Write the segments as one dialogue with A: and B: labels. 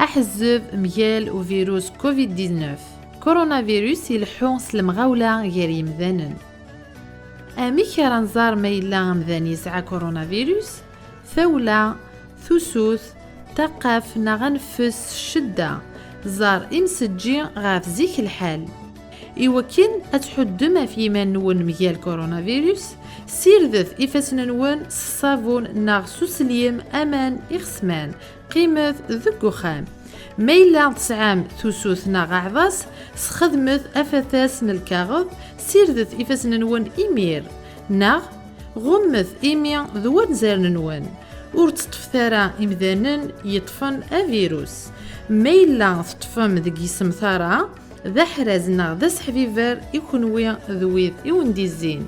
A: أحزب ميال وفيروس كوفيد 19 كورونا فيروس يلحون سلمغاولا غير يمذانن. أمي كرنزار ميلا مذان يسعى كورونا فيروس ثولة ثسوث تقف نغنفس الشدة زار إمسجي غاف زيك الحال. إوكين أتحد ما في من نون ميال كورونا فيروس سيرذث إفاسنا نون الصابون ناغ سوسليم أمان إخسمان قيمة ذكو خام ميلا تسعام ثوسوث ناغ عضاس سخدمث أفثاس الكاغض سيرذث إفاسنا نون إيمير ناغ غمث إيميا ذوان زارن نون ورتطف ثارا إمذانن يطفن أفيروس ميلا تطفم ذكي سمثارا ذا حرازنا ذا سحفيفر يكونوي ذويذ يوندي الزين.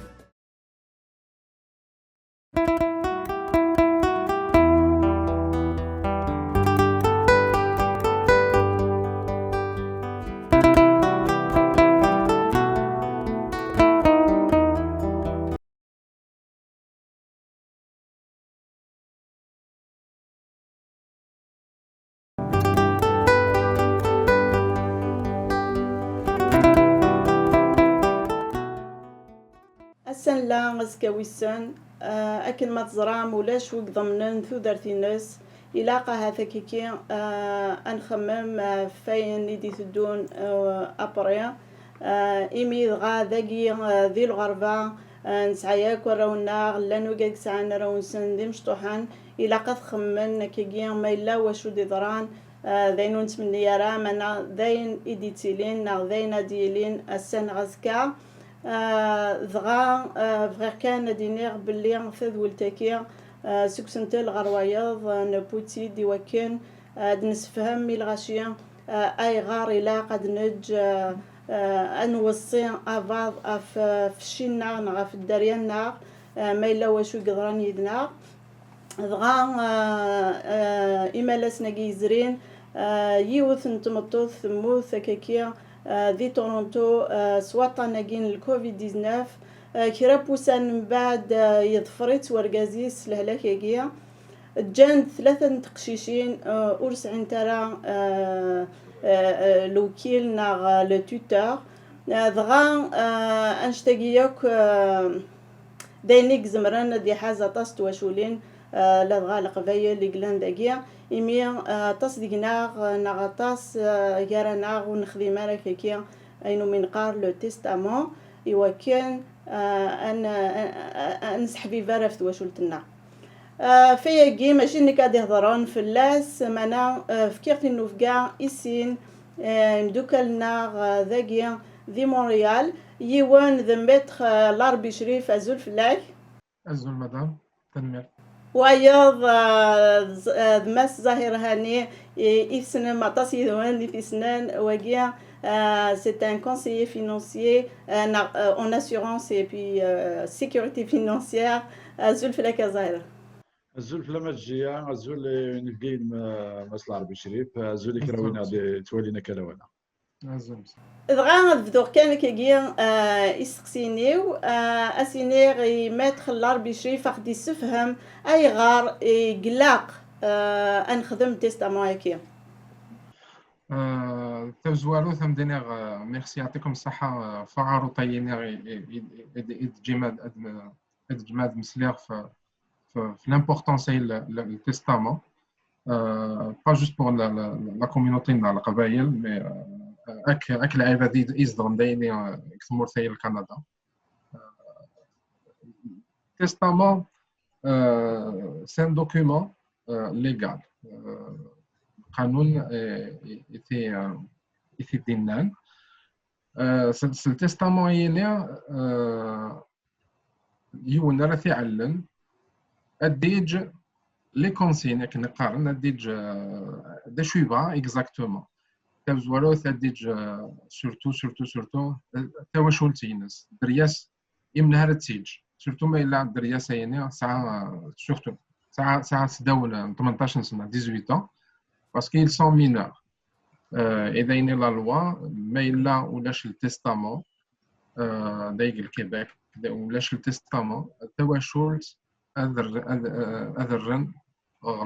B: السن لا غزكاويسن أكن ما تزرام ولاش وك ضمنن ثو درتينس إلاقة هذا كيكي أنخمم فين يدي تدون أبريا إيمي غا ذاقي ذي الغربة نسعياك وراونا لانو قاك سعانا راونسن دي مشطوحان إلاقة تخمن كيكي ما إلا وشو دي ضران ذاينو نتمنى يرا منا ذاين إدي تيلين ذاين ديلين السن غزكا ضغا فغير كان دينير باللي فذ ولتاكي سكسنتل غروايض نبوتي دي وكن نسفهم مي الغاشية اي غار الى قد نج انوصي افاض في الشينا نغا في الدريان ما الا واشو قدران يدنا ضغا اما لسنا جيزرين يوث نتمطوث ثموث كاكيا ذي تورونتو سواطا ناقين الكوفيد 19 كرابوسان من بعد يضفريت ورقازيس لهلاكيكيا جان 3 تقشيشين أورس عنترا لوكيل ناغ لتوتر ضغا أنشتاقيوك داينيك زمران دي حازة طاست وشولين لضغا لقبايا لقلان داقيا إمي تصدقنا نغطاس يارا ناغ ونخدم على كيكيا أينو من قار لو تيستامون إوا كان أن نسحبي فارا في وشولتنا في كي ماشي نكاد يهضرون في اللاس معنا فكرت إنه فكاع إسين مدوكلنا ذاقيا ذي مونريال يوان ذمبتخ لاربي شريف أزول فلاك
C: أزول مدام تنمير
B: وأيض مس ظاهر هاني إفسنا معطاسي دوان في سنان وجيا c'est un conseiller financier en assurance et puis sécurité financière أزول فلاك ظاهر
D: أزول فلما تجيا أزول نفقين مسلا عربي شريف أزول كراوينا توالينا كلاوانا
B: دغا بدور كان كيجي يسقسينيو اسينير يمات لاربي شريف خدي يسفهم اي غار يقلاق انخدم تيستامون هكيا
C: تزوالو ثم دينير ميرسي يعطيكم الصحة فعارو طيينير جماد مسليغ في l'importance le testament pas juste pour la communauté dans la قبائل mais اك العباد يصدرون دايني كثمور ثايل كندا تestament c'est un document légal قانون يثي دينان التستامون يلي يون راه يعلن الديج لي كونسين كنقارن الديج دا شو يبغى اكزاكتومون تزوالو ثديج سورتو تواشول تينس درياس يمنها تسيج سورتو ما الا درياس يعني ساعه سورتو ساعه سداول 18 سنه 18 باسكو ils sont mineurs اذا لا لوا ما الا ولاش التستامون دايق الكيباك ولاش التستامون تواشول اذرن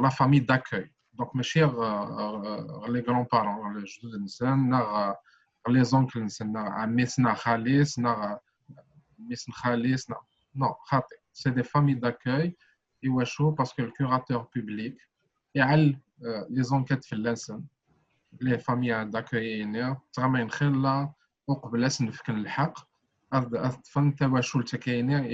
C: لا فامي داكوي دونك ماشي لي غران بارون جدود الانسان نا لي زونكل الانسان نا عميس نا خاليس نا ميس خاليس نو خاطئ سي دي فامي داكوي يواشو باسكو الكوراتور بوبليك يعل لي زونكيت في اللسن لي فامي داكوي تغمين خلا وقبل نفكن الحق أظن تواشل تكاينة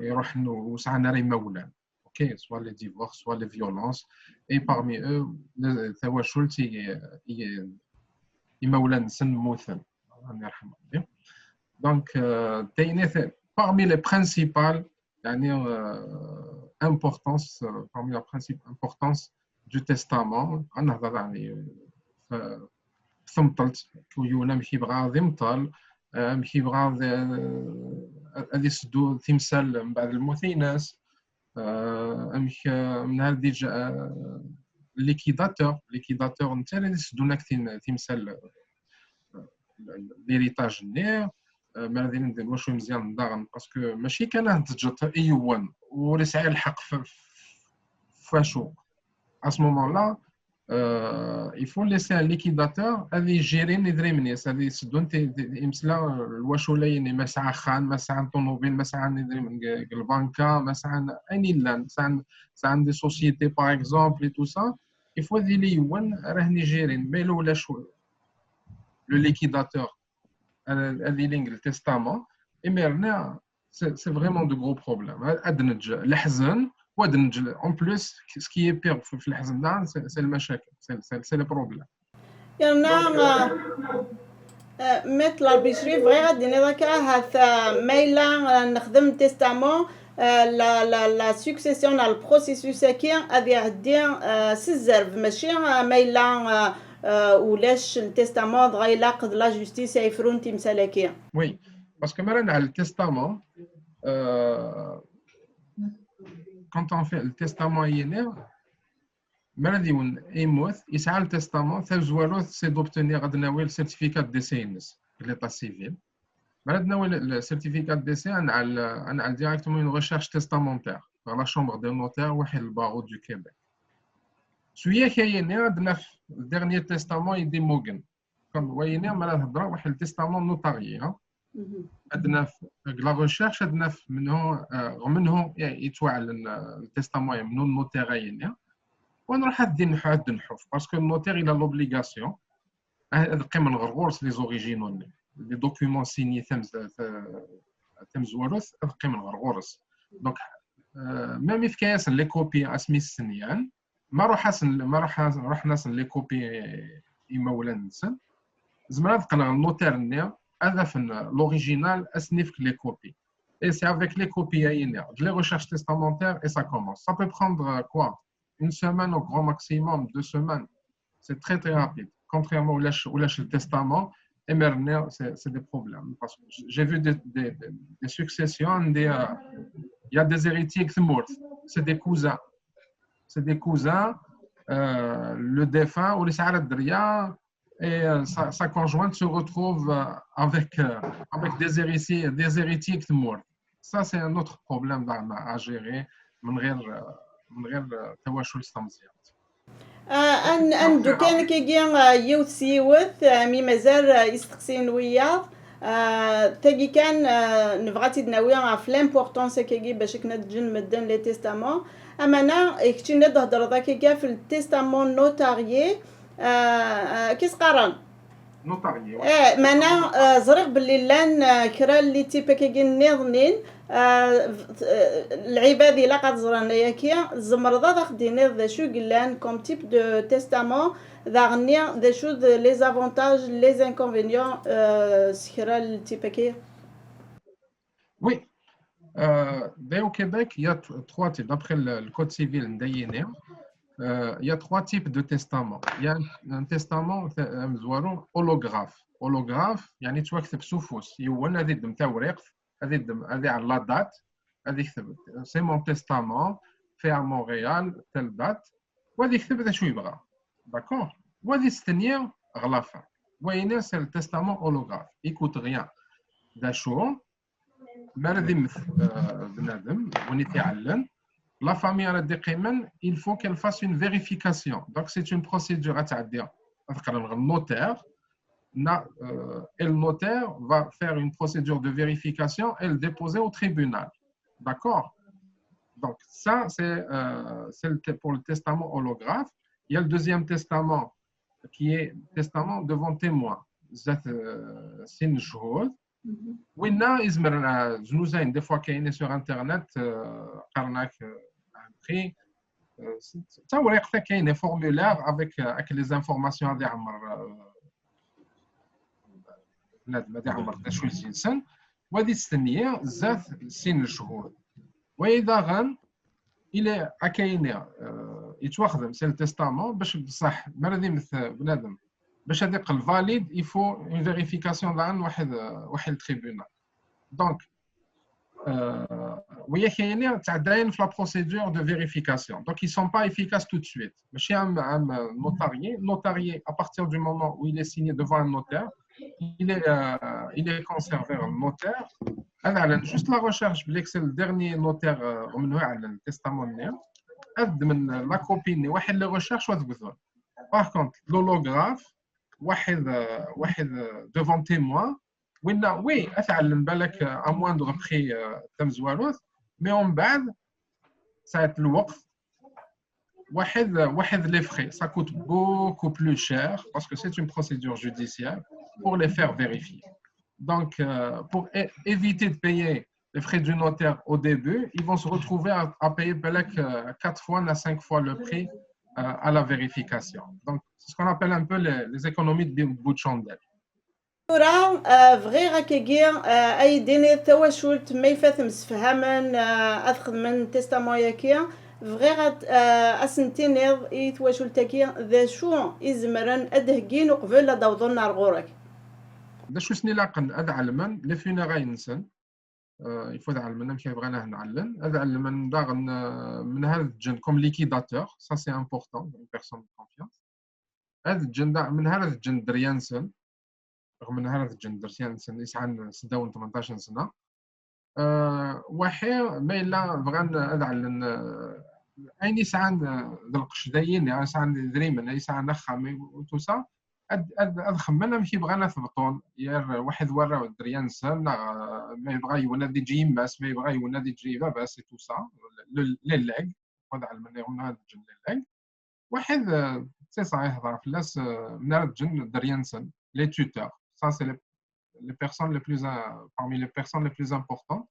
C: يروح وسعنا ري مولان اوكي سوا لي ديفورس سوا لي فيولونس اي parmi eux تواشل يمولان سن موثن الله يرحمه دونك تاينه parmi les principales يعني importance parmi la principale importance du testament نهضر يعني ثمطلت كيونا مشي بغا ذمطل مشي بغا هذه سدو تمثال من بعد الموثيناس مشي من هذه ليكيداتور نتا اللي سدونا تمثال ليريتاج نير مالذي ندير واش مزيان نداغن باسكو ماشي كان تجت ايوان ولا سعي الحق فاشو à ce moment-là il faut laisser un liquidateur اللي يجيري ندري منيس اللي يسدون يمسلا الواشولين مسعى خان مسعى طوموبيل مسعى ندري من البنكه مسعى اني لان سان دي سوسيتي باغ اكزومبل اي تو سا il faut اللي يوان راه نيجيرين مي لولا شو لو liquidateur اللي لينغ التستامون ايمرنا سي فريمون دو غرو بروبليم ادنج الحزن ودنج اون بليس سكي بير في الحزن ده سي المشاكل سي لي بروبليم
B: يعني مثل البشري بغي غادي نذكر هذا ميلا نخدم تيستامون لا سكسيسيون لا البروسيسوس كي غادي عندي سيزرف ماشي ميلا ولاش التستامون غيلاقد لا جوستيس يفرون تمثالكيه
C: وي باسكو مرنا على التستامون quand on fait le testament yéner مرضي ون يموت يسعى التستامون ثزوالو سي دوبتونيغ غادناوي السيرتيفيكات دي سي انس ليطا سيفيل مرضناوي السيرتيفيكات دي سي انا ديريكتومون اون ريشيرش تيستامونتير لا شومبر دي نوتير واحد البارو دو كيبيك سويا كاينه عندنا في الديرنيير تيستامون يدي موغن كون وينير مالا الهضره واحد التيستامون نوتاري عندنا في لا ريشيرش عندنا منه يتوعلن التيستامون منو النوتيريين ونروح عاد نحف باسكو النوتير الى لوبليغاسيون هذا من غرغورس لي زوريجينو لي دوكيومون سيني تم زواروث هذا من غرغورس دونك ميم في كاس لي كوبي اسمي السنيان ما روح ناس لي كوبي يمولان نسن زعما بقى النوتير نيا هذا في لوريجينال اسنيف لي كوبي et c'est avec les copies les recherches testamentaires et ça commence ça peut prendre quoi une semaine au grand maximum 2 semaines c'est très très rapide contrairement au lâche le testament émerner c'est des problèmes parce que j'ai vu des successions il y a des héritiers qui meurent c'est des cousins le défunt ou les salades dria et sa conjointe se retrouve avec des héritiers qui meurent ça c'est un autre problème à gérer من غير تواشل استمزيات
B: ان دوكان كيجي يوث مي مازال يستقسين وياه تاجي كان نبغاتي تناوي في لامبورطونس كيجي باش كنا تجن مدن لي تيستامون اما انا كنت نهضر داك في التيستامون نوتاريي كيس قران
C: نوتاريي
B: مانا زرق باللي لان كرا اللي تيبا كيجي نيضنين العباد الا قد زرنا ياكيا الزمرضه داخدين ذا شو قلان كوم تيب دو تيستامون ذا ذا شو لي زافونتاج لي انكونفينيون سكرا التيباكي
C: Oui, au Québec, il y a 3 types. D'après le Code civil ndayéné, il y a 3 types de testaments. Il y a un testament holographe. Holographe, يعني توكتب سوفوس. يوان هذه دم تاع وريق هذه على لا دات هذه يكتب سي مون تيستامون في مونريال تل دات وهذه يكتب هذا شو يبغى داكور وهذه الثانيه غلافه وين سي التستامون هولوغراف يكوت غيان دا شو مرذم بنادم وني تعلن La famille à il faut qu'elle fasse une vérification. Donc, c'est une procédure à dire. Le notaire, et le notaire va faire une procédure de vérification et le déposer au tribunal. D'accord? Donc, ça, c'est pour le testament holographe. Il y a le deuxième testament qui est testament devant témoin. C'est une chose. وين يزمر زنوزين دي فوا كاينين سور انترنت قرناك بري تا وريق حتى كاين فورمولير افيك لي زانفورماسيون هذه عمر بنادم هذه عمر شويه سن وهذه تستنيه زاد سن الشهور واذا غن الى كاينه يتواخذ سي التستامون باش بصح مرضي مثل بنادم باش هذيك الفاليد يفو اون فيريفيكاسيون دان واحد التريبيونال دونك وهي كاينين تاع داين في لا بروسيدور دو فيريفيكاسيون دونك ils sont pas efficaces tout de suite ماشي عام notarié à partir du moment où il est signé devant un notaire il est conservé en notaire هذا على juste la recherche بليك سي الديرني نوتير ممنوع على التستامون نيم هاد من لا كوبي ني واحد لي ريشيرش وذبذون باغ كونت لولوغراف واحد devant témoin وي اتعلم بالك ا موندغ بري تم زواروث مي اون بعد ساعه الوقت واحد لي فري ça coûte beaucoup plus cher parce que c'est une procédure judiciaire pour les faire vérifier donc pour éviter de payer les frais du notaire au début ils vont se retrouver à payer بالك 4 fois à 5 fois le prix à la vérification donc c'est ce qu'on appelle un peu les économies de bout de chandelle
B: راه فغيغا كيجي اي ديني تواشلت ما يفاتم سفهمن اخذ من تستاموياكيا فغيغا اسنتينيض يتواشلتاكي ذا شو يزمرن ادهكين وقبل لا دوضنا رغورك
C: دا شو سني لاقن اد علمن لي فينيراي نسن يفوت علمنا مشي بغينا نعلن اد علمن داغن من هذا الجن كوم ليكيداتور سا سي امبورطون اون بيرسون دو كونفيونس هذا الجن من هذا الجن دريانسن رغم ان هذا الجندر سيان يسعى 18 سنه وحي ما الا بغان ادعل اين يسعى ذا القشدايين يسعى دريمن يسعى نخا وتوسا ادخمنا ماشي بغانا ثبطون يا واحد ورا دريان سن ما يبغى يونادي جي ماس ما يبغى يونادي جي بس توسا للاك هذا على من هذا الجن للاك واحد سي صحيح هضر فلاس من هذا الجن دريان سن لي توتور ça c'est les personnes les plus parmi les personnes les plus importantes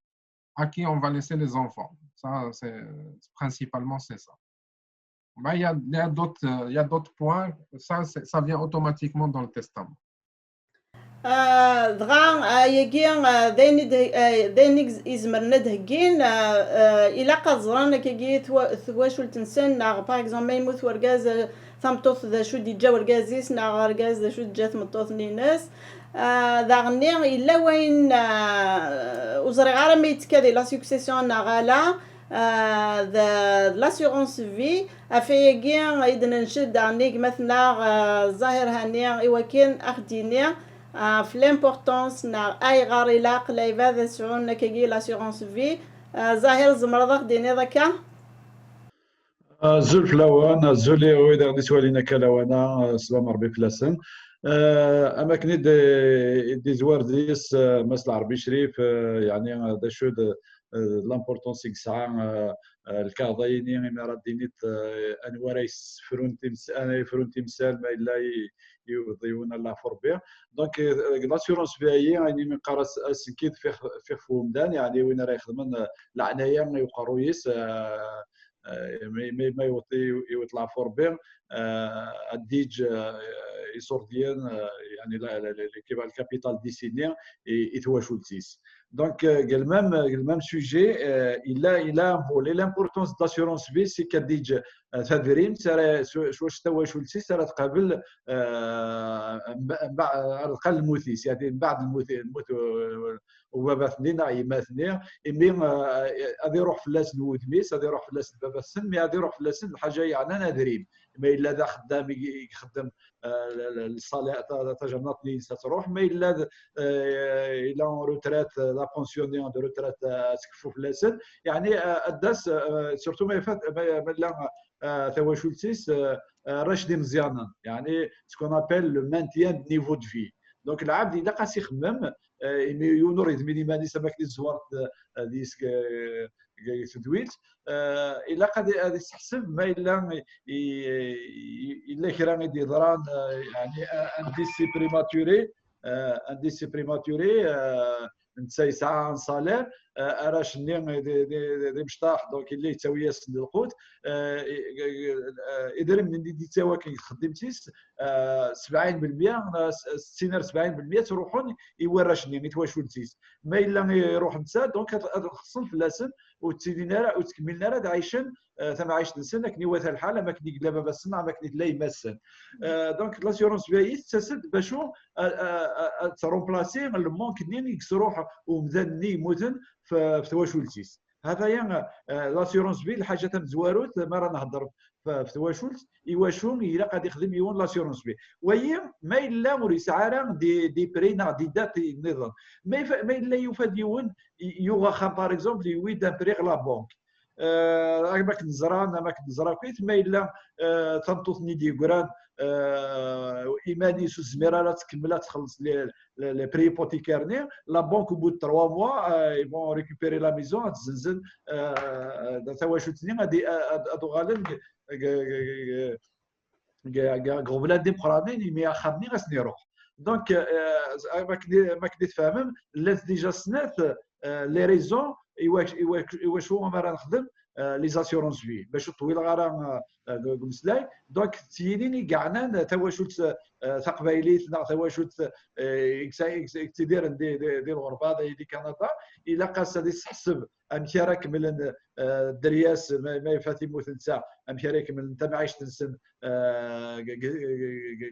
C: à qui on va laisser les enfants ça c'est principalement c'est ça mais il y a d'autres points ça vient automatiquement dans le testament
B: دغا يجين دينيك إزمر ندهجين إلا قزران كيجي ثواشل تنسن باغ إكزومبل ما يموت ورقاز ثمطوث ذا شو دي جا ورقازيس نا ورقاز ذا شو جات مطوث نيناس ذا غني إلا وين وزري غارة ما يتكادي لا سوكسيسيون نا غالا ذا لاسيغونس في أفيجين إذا نشد عنيك مثلا ظاهر هاني إيواكين أخديني في l'importance نا اي غار الاق لا يبدا سعون كيجي لاسيغونس في ظاهر زمرض ديني ذاك
D: زول فلاوان زولي ويدا غادي سوالينا كلاوانا سلام ربي فلاسن اماكن دي زوار ديس مثل عربي شريف يعني دا شو لامبورطونس يسعى الكاظايني امارات دينيت انواريس فرونتي مسال ما الا يضيونا الله فوربير دونك لاسيورونس فياي يعني من قراس اسكيد في فومدان يعني وين راه يخدمن العنايه ما يقرويس ما يطلع فوربير الديج يسورديان يعني كيما الكابيتال ديسينيا يتواشولتيس Donc, le même sujet, il a un volet. L'importance de l'assurance vie, c'est qu'elle dit تدريم واش توا شولتي سرا تقابل على الاقل الموثيس يعني بعد الموت وبابا ثنين عيما ثنين مي غادي يروح في لاس نوثميس غادي يروح في لاس بابا السن مي غادي يروح في لاس الحاجه يعني نادرين ما الا ذا خدام يخدم الصالح تاع اللي تروح ما الا الى روترات لا بونسيوني دو روترات تكفو في لاسن يعني الداس سورتو ما فات لا تواشلتيس راشدين مزيانا يعني سكون ابل لو مانتيان دو نيفو دو في دونك العبد الا قاس يخمم يونور يدمني ماني سماك دي زوارت ديسك تدويت الا قد يستحسب ما الا كرا يدير ضران يعني انديسي بريماتوري انديسي بريماتوري نتساي ساعه صالير اراش ني دي مشطاح دونك اللي يساوي ياسن القوت يدير من دي تساوى كي خدمتيس 70% 60 70% تروحون يورشني يتواشولتيس ما الا يروح نتا دونك خصن في لاسن وتسيدينا وتكملنا راه عايشين ثم عايش نسن كني وثا الحاله ما كني قلابه بس ما كني لا يمسن دونك لاسيورونس فيايت تسد باشو ترومبلاسي المونك نين يكسروح ومذني يموتن في تواشولتيس هذا يعني لاسيورونس في الحاجه مزواروت ما راه نهضر في تواشولت يواشون الا قاد يخدم يون لاسيورونس في وهي ما الا موريس عارم دي برينا دي دات نظام ما الا يفاد يون يوغا خام باغ اكزومبل يويد ان بريغ لا بونك ما كنزرا كويت ما الا تنطوطني دي كران ايماني سو الزميره تكملات تخلص لي بري بوتيكارني لا بونك بو 3 موا يبون ريكوبيري لا ميزون تزنزن تواشوتني غادي ادو غالن غوبلاد ديمقراطيين مي خدني غاسني يروح دونك ما كنت تفهم لاز ديجا سنات لي ريزون واش هو ما راه نخدم لي زاسيورونس في باش طويل غارا مسلاي دونك تيديني كاعنا تواشلت تقبايليت تواشلت اكتدير دي الغربه دي كندا الا قاس هذه تحسب امشي راك من الدرياس ما يفاتي موت نساء امشي راك من انت ما عايش تنسن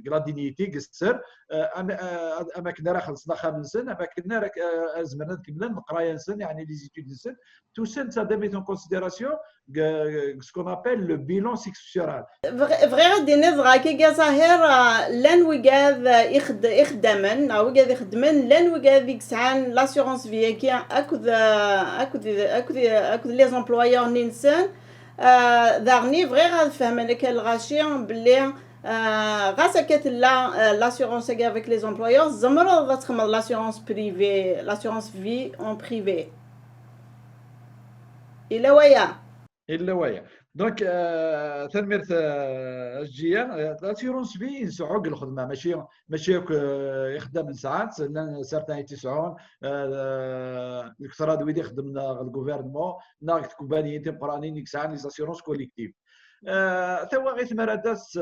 D: كلادينيتي قصر اما كنا راه خلصنا 5 سنين اما كنا راك زمان نكمل نقرايا نسن يعني لي زيتود نسن تو سن ça doit mettre en considération ce qu'on appelle le bilan successoral.
B: فغير دي نظرة كي ظاهر لان وقاذ يخدمن او وقاذ يخدمن لان وقاذ يكسعان لاسيورونس في كي اكد لي زومبلويور نينسان دارني فغير غاد فهمنا كالغاشيون بلي غاسا كات لاسيورونس كاع افيك لي زومبلويور زمرو تخمم لاسيورونس بريفي لاسيورونس في اون بريفي الا ويا
D: دونك تنميرت الجيه لاسيورونس في ينسعوك الخدمه ماشي يخدم من ساعات لان سارتان يتسعون الاقتصاد ويدي يخدم الغوفرنمون ناقت كومبانيين تمبرانيين يكسعان لي زاسيورونس كوليكتيف توا غير مرادس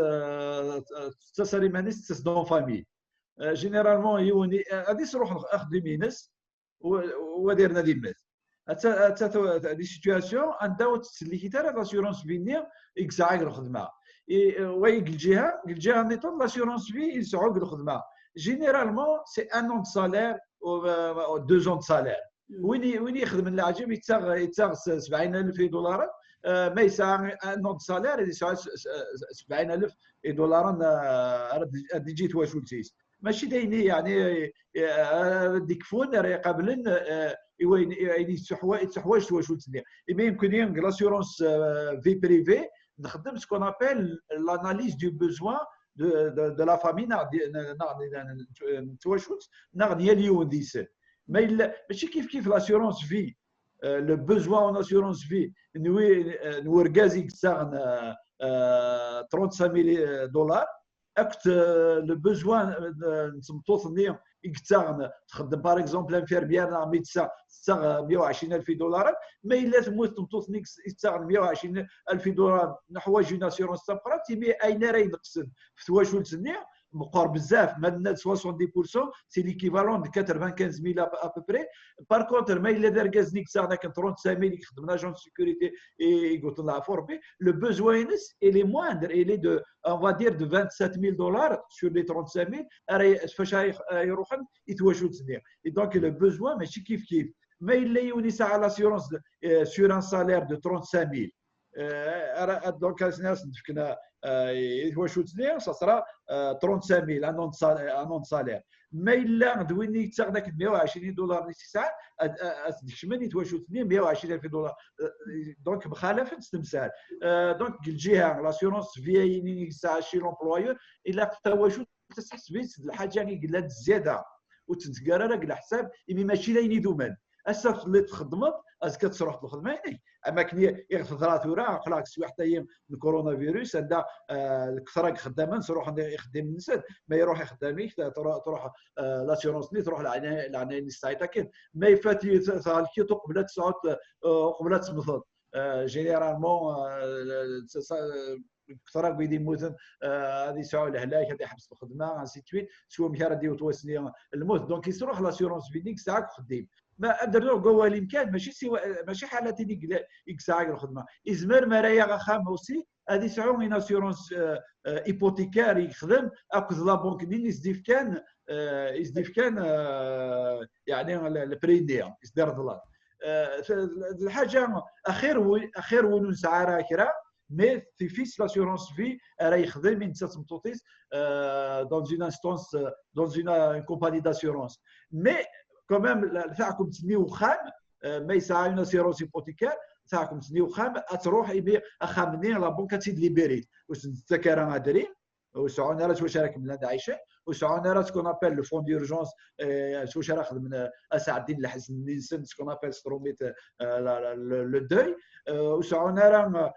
D: تسالي مانيس تسدون فامي جينيرالمون يوني غادي تروح اخدم ينس وديرنا ديمات دي سيتواسيون عندها تسلي تاع لاسيورونس فيني يكسعك الخدمه ويق الجهه نيطون لاسيورونس في يسعوك الخدمه جينيرالمون سي ان اون سالير و 2 اون سالير وين يخدم العجيب يتاغ 70,000 دولار ما يساع ان اون سالير يساع 70,000 دولار غادي تجي تواشولتيس ماشي دايني يعني ديكفون راه قابلن وين يتحواج تواشولتني ما يمكن لاسيورونس في بريفي نخدم سكون ابل لاناليز دو بوزوان دو لا فامي تواشولت نغني اليوم ديسن ماشي كيف لاسيورونس في لو بوزوان اون اسيورونس في نورغازي كسان 35,000 دولار اكت لو بوزوان نتمطوطني يكتاغن تخدم باغ اكزومبل انفيرميير نا ميدسان 120,000 دولار ما الا تموت تمطوطني يكتاغن 120,000 دولار نحوايج اون اسيورونس تبقى تيمي اين راه ينقصن في تواشولتني مقار بزاف مادنا 70% سي ليكيفالون د 95,000 ابوبري بار كونتر ما الا دار كازنيك تاعنا كان 35,000 يخدم لاجون سيكوريتي يقول لها فوربي لو بوزوينس الي مواندر الي دو اون فا دير دو 27,000 دولار سور لي 35,000 فاش يروحن يتواجدوا تسنير دونك لو بوزوان ماشي كيف ما الا يوني ساعه لاسيورونس سور ان سالير دو 35,000 دونك الناس نفكنا يتواشوت ليه ça sera 35000 un an de salaire. ما الا دويني حتى داك $120 نص ساعه ديك الشمال يتواشوت ليه $120,000. دونك مخالفه التمثال. دونك الجهه لاسيورونس في ني ساعه شي لومبلويور الا التواشوت تحسب الحاجه قلات الزياده وتنتقرا على حساب ماشي لاين دومان اسا اللي تخدمت اسكا تروح الخدمه يعني اماكن يغفر ورا خلاص شي واحد ايام الكورونا فيروس عندها الكثره خدامه تروح يخدم الناس ما يروح يخدم تروح لاسيورونس ني تروح لعنايه السايتا كاين ما يفاتي كي قبل 9 قبل تمثل جينيرالمون كثر بيدي موتن هذه ساعه الهلاك هذه حبس الخدمه انسي تويت سوا مكار ديو توسني الموت دونك يروح لاسيورونس فيديك ساعه خديم ما درنا قوه الامكان ماشي حالتي ديك ساعه الخدمه ازمر مرايا خام اوسي هذه ساعه من اسيورونس ايبوتيكار يخدم اكو لا بنك نين يزديف كان يعني البريديا يصدر دولار الحاجه اخير ونون ساعه راكره مي في فيس لاسيورونس في راه يخدم من تمطوطيس دون اون انستونس دون اون كومباني داسيورونس مي كومام تاعكم تسنيو خام ما يسعى اون اسيورونس هيبوتيكار تاعكم تسنيو خام تروح يبيع خامني لا بنكه تزيد ليبيري واش التكرا هادرين وسعونا راه واش راك من عايشه وسعونا راه سكون ابل لو فون ديورجونس واش راه خدم اسعد الدين الحسن نيسن سكون ابل ستروميت لو دوي وسعونا راه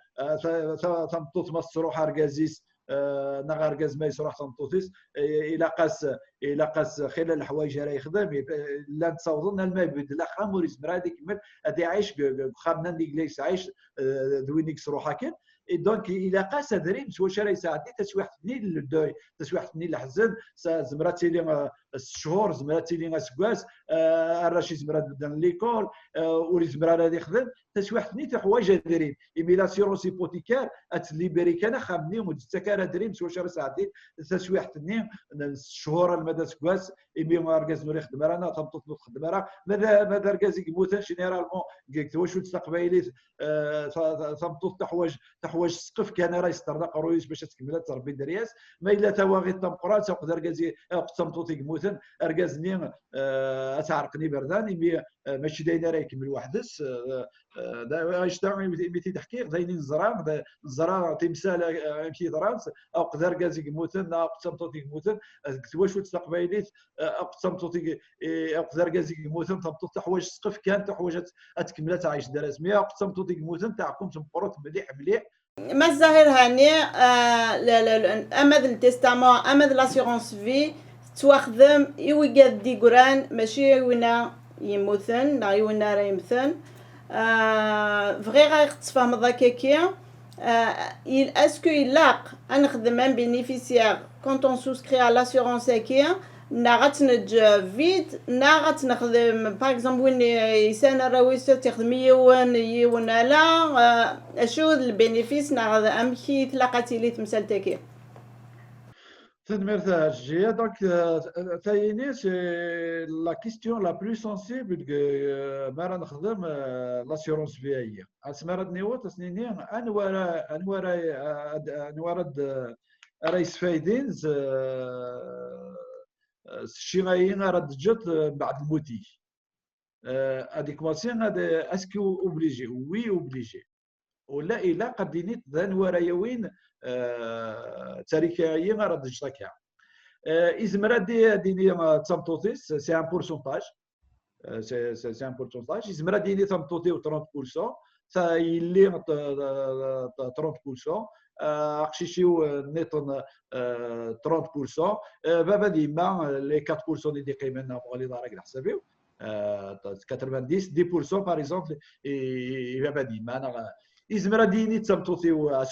D: تمطوط مصروح ارغازيس نغار غاز ما يروح تنطوطيس الى قاس خلال الحوايج راه يخدم لا تصاوضنا الماء يبدل خاموريس مرادي كمل هادي عايش خامنا نيكليس عايش دوينيكس روحها كان دونك الى قاس دريم سوا شرا يساعدني تسوي واحد منين للدوي تسوي واحد منين الحزن زمراتي لي الشهور زمراتي لي سكواس الراشي زمرات بدل ليكول ولي زمرا غادي يخدم تسوي واحد منين حوايج دريم ايمي لاسيورونس هيبوتيكار اتليبري كان خامني وتسكر دريم سوا شرا ساعدين تسوي واحد منين الشهور المدى سكواس ايمي ماركاز نوري خدم رانا تمطط خدم راه ماذا ركاز يموت جينيرالمون قلت واش تستقبلي تمطط حوايج السقف كان راه يسترق رويس باش تكمل تربي درياس ما الا تواغي الطمقرات تقدر كازي قسمطوطي كموتن اركازني اتعرقني بردان ماشي داينا راه يكمل وحدس اش تاعي ميتي تحقيق دايني نزرا تمثال امشي درانس او قدر كازي كموتن قسمطوطي كموتن واش تستقبليت قسمطوطي قدر كازي كموتن تمطط حوايج السقف كانت حوايج تكمل تعيش دراس 100 قسمطوطي كموتن تاعكم تمقروط مليح
B: ما الظاهر هاني امد التستامون امد لاسيورونس في تواخدم يوجد ديغران ماشي وينا يموتن لا وينا راه يمثن فغي غا تفهم ذاكيكي il est-ce que il a نخدم ان بينيفيسيير quand on souscrit à l'assurance هكي نغتنج فيد نخدم باغ اكزومبل وين يسانا راويس تخدم يون لا اشو البينيفيس ناخذ امشي تلاقاتي لي تمثالتكي
D: تنمرتها الجيه دونك ثاني سي لا كيستيون لا بلو سونسيبل ما راه نخدم لاسيورونس في هي اسمرا نيوت سنيني انوار رئيس فايدين شي غاين راه جات بعد الموتي هذيك ماسين هذا اسكو اوبليجي وي اوبليجي ولا الا قدينيت ذا ورايا وين تاريخيه راه جاتك ازمرا ديني تمطوطيس سي ان بورسونتاج سي ان بورسونتاج ازمرا ديني تمطوطي 30% تا يلي 30% اقشيشيو نيطن 30% بابا ديما لي 4% اللي قيمنا بغالي دارك حسابيو 90 10% باغ اكزومبل بابا ديما انا يزمر ديني تمطوطيو 100%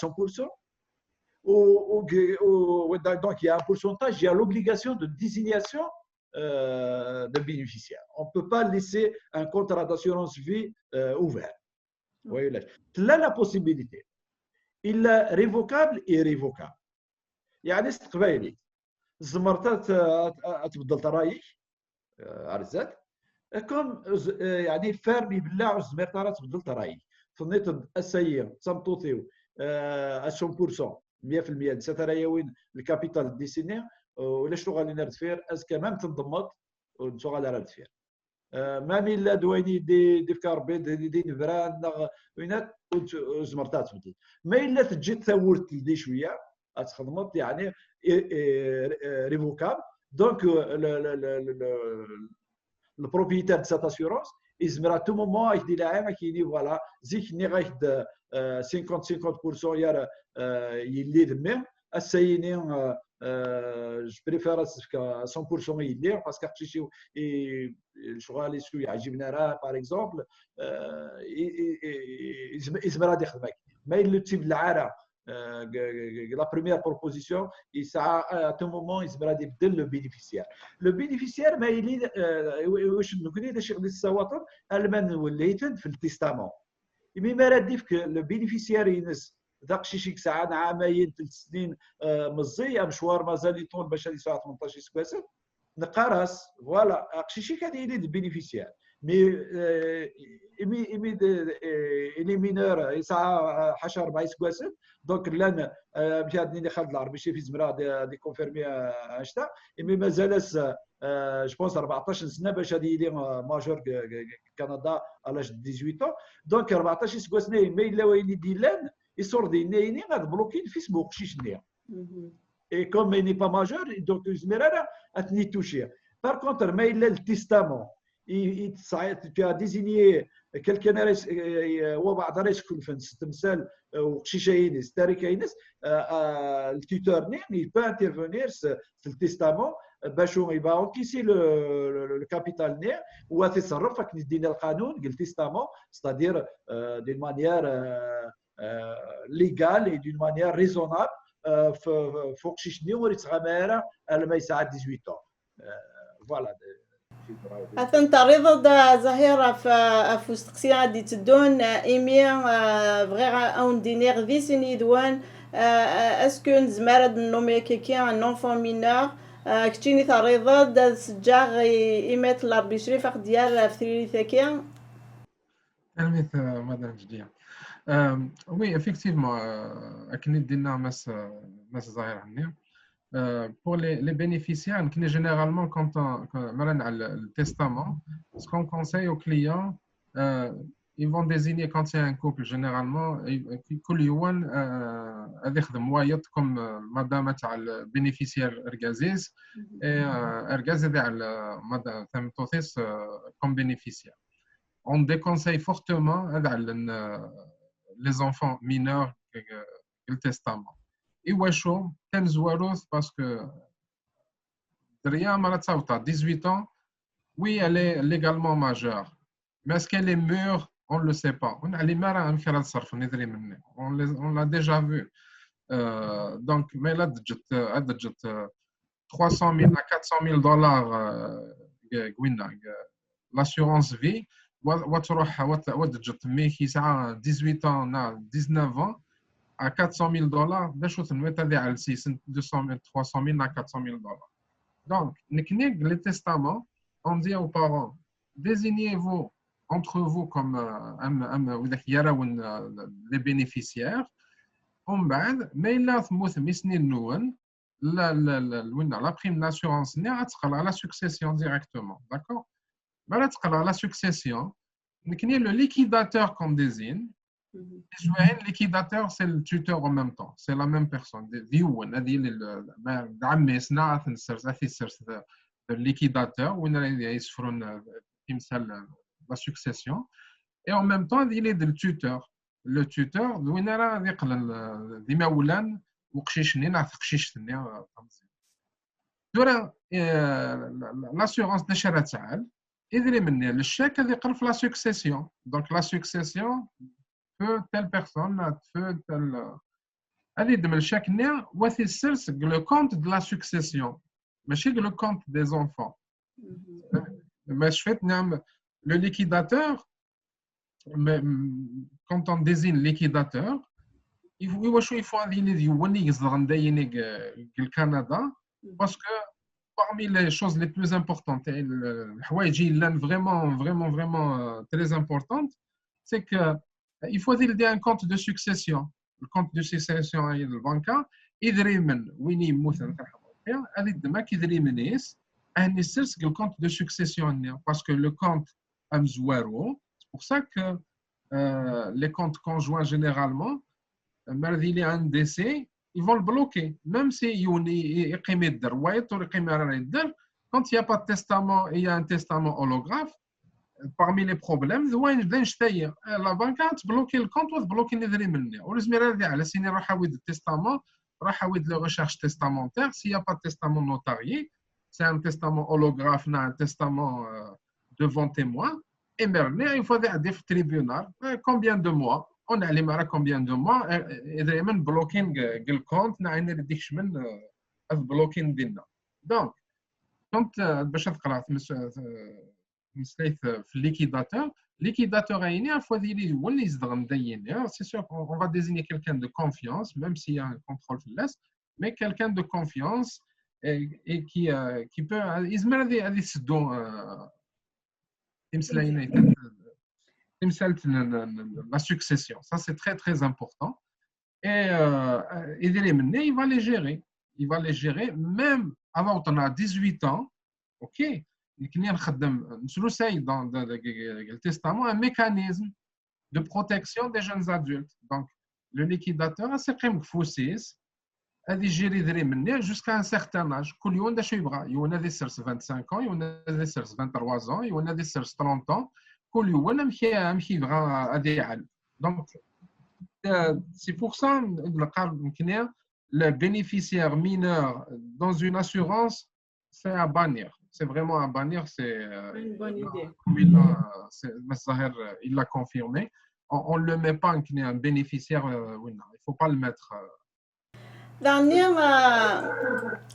D: donc il y a un pourcentage, il y a l'obligation de désignation de bénéficiaire. On ne peut pas laisser un contrat d'assurance vie ouvert. Voilà. Là, la possibilité. Il est révocable et irrévocable. يعني استقبالي زمرتات تبدل ترايح عرزات كم يعني فارمي بالله زمرتات تبدل ترايح فنيت السيء تمطوطيو 100% 100% نسات راهي وين الكابيتال ديسيني ولا شنو غادي نرد فيه اسكا مام تنضمط ونشو غادي نرد فيه مامي لا دويني دي فكار دي نفران وينات وزمرتات بدي ما الا تجي تثورت لدي شويه تخدمت يعني ريفوكاب دونك البروبريتير دو سات اسيورونس يزمر ا تو مومون يدي لها كيني فوالا زيك ني غايد 50-50% يا يلي ذمي السيني جو بريفير 100% يلي باسكو شي شغال شو يعجبنا راه باغ اكزومبل يزمر هذه خدمه ما اللي تسيب العاره la première proposition يسعى à tout moment يزمر هذه يبدل لو بينيفيسيار لو بينيفيسيار ما يلي واش نقول هذا شي غادي السواطن المان وليتن في التيستامون مي ما راه فيك لو بينيفيسيار ينس ذاك شي ساعه عامين 3 سنين مزي مشوار مازال يطول باش هذه ساعه 18 سكواسل نقراس فوالا شي كان يلي البينيفيسيار مي لي مينور يسعى حاشا 4 سكواسل دونك لان مشى اللي خالد العربي شي في زمره دي كونفيرمي اشتا مي مازال جو بونس 14 سنه باش هذه يلي ماجور كندا على 18 دونك 14 سكواسل ما الا وين ديلان يصور دي نيني غاد بلوكي الفيسبوك شي شنيا اي كوم مي ني با ماجور دونك زميرا اتني توشي بار كونتر ما الا التيستامون tu as désigné quelqu'un وبعض رئيس كونفرنس تمثال وقشيشه ينس تاريخ ينس التيتور نيم il peut intervenir في التيستامون باش يبقى انكيسي لو كابيتال نيم وتصرف كي ندينا القانون قال تيستامون ستادير دين مانيير ليغال اي دون مانيير ريزونابل فوق شي شنو يتغامر على ما يساعد 18 فوالا
B: أثن تعرض ظاهرة في استقسيا دي تدون إيميا فغير أون دينير فيسيني دوان أسكن زمارد نومي كيكيا نونفون مينور كتيني تعرض دا سجاغ إيميت لاربي شريف ديال في ثريثاكيا
C: تلميذ مدام جدية وي افيكتيفمون أكني دينا مس ظاهر عني pour les bénéficiaires, généralement, quand on a le testament, ce qu'on conseille aux clients, ils vont désigner quand c'est un couple, généralement, comme madame le bénéficiaire Ergaziz et Ergaziz madame comme bénéficiaire. On déconseille fortement les enfants mineurs le testament. إيواشو كان زواروث باسكو دريا مرة تصاوتا 18 ans oui elle est légalement majeure mais est-ce qu'elle est mûre on le sait pas on a les marins am خير الصرف ندري منه on l'a déjà vu donc mais là دجت 300,000 à 400,000 دولار قوينا l'assurance vie وتروح ودجت ميكي ساعة 18 ans 19 ans à 400,000 dollars, d'ailleurs, c'est une méthode à 200,000, 300,000 à 400,000 dollars. Donc, les testaments, on dit aux parents, désignez-vous entre vous comme les bénéficiaires. Mais là, la prime d'assurance à la succession directement. D'accord? À la succession, le liquidateur qu'on désigne. Le liquidateur, c'est le tuteur en même temps, c'est la même personne. Le liquidateur, la succession, et en même temps, il est le tuteur. Le tuteur, l'assurance de Sharatal, le chèque est la succession. Donc la succession, feu telle personne, feu telle. Allez, de chaque né, c'est le compte de la succession, mais c'est le compte des enfants. Mais je fais le liquidateur, mais quand on désigne liquidateur, il faut le Canada, parce que parmi les choses les plus importantes, vraiment très importante, c'est que il faut dire un compte de succession. الكونت دو سيسيسيون هي البنكه يدري من وين يموت هذه الدماء كيدري من يس اني سيرس الكونت دو سكسيسيون باسكو لو كونت ام زوارو سي بور سا كو لي كونت كونجوان جينيرالمون مرضي لي ان ديسي ils vont le bloquer même si يقيم يدير وايت ولا يقيم يدير quand il n'y a pas de testament et il y a un testament holographe parmi les problèmes وين بدا نشتاي لا بانكا تبلوكي الكونت وتبلوكي نذري مني ولازم يراجع على سيني راح يويد التستامون راح يويد لو ريشيرش تestamentaire s'il n'y a pas de testament notarié c'est un testament holographe un testament devant témoin et merné il faut aller au tribunal combien de mois on a les mara combien de mois دائما بلوكين الكونت نعين ديكش من بلوكين ديالنا دونك كنت باش تقرا مثليت في الليكيداتور liquidateur il faut dire où les drame c'est sûr on va désigner quelqu'un de confiance même s'il y a un contrôle flash mais quelqu'un de confiance et qui peut يزمر هذه السدو la succession ça c'est très très important et il va les gérer même avant qu'on a 18 ans ok كنا نخدم نسلوساي dans le testament un mécanisme de protection des jeunes adultes donc le liquidateur سيقيم كفوسيس هذه يجري يدري مني jusqu'à un certain âge كل يوم داش يبغى يونا دي سيرس 25 ans يونا دي سيرس 23 ans يونا دي سيرس 30 ans كل يوم مشي يبغى هذه يعلم donc c'est pour ça نلقى كنا le bénéficiaire mineur dans une assurance c'est à bannir. C'est vraiment à bannir. C'est
B: une bonne idée.
C: Il l'a confirmé. On ne le met pas un bénéficiaire. Il ne faut pas le mettre.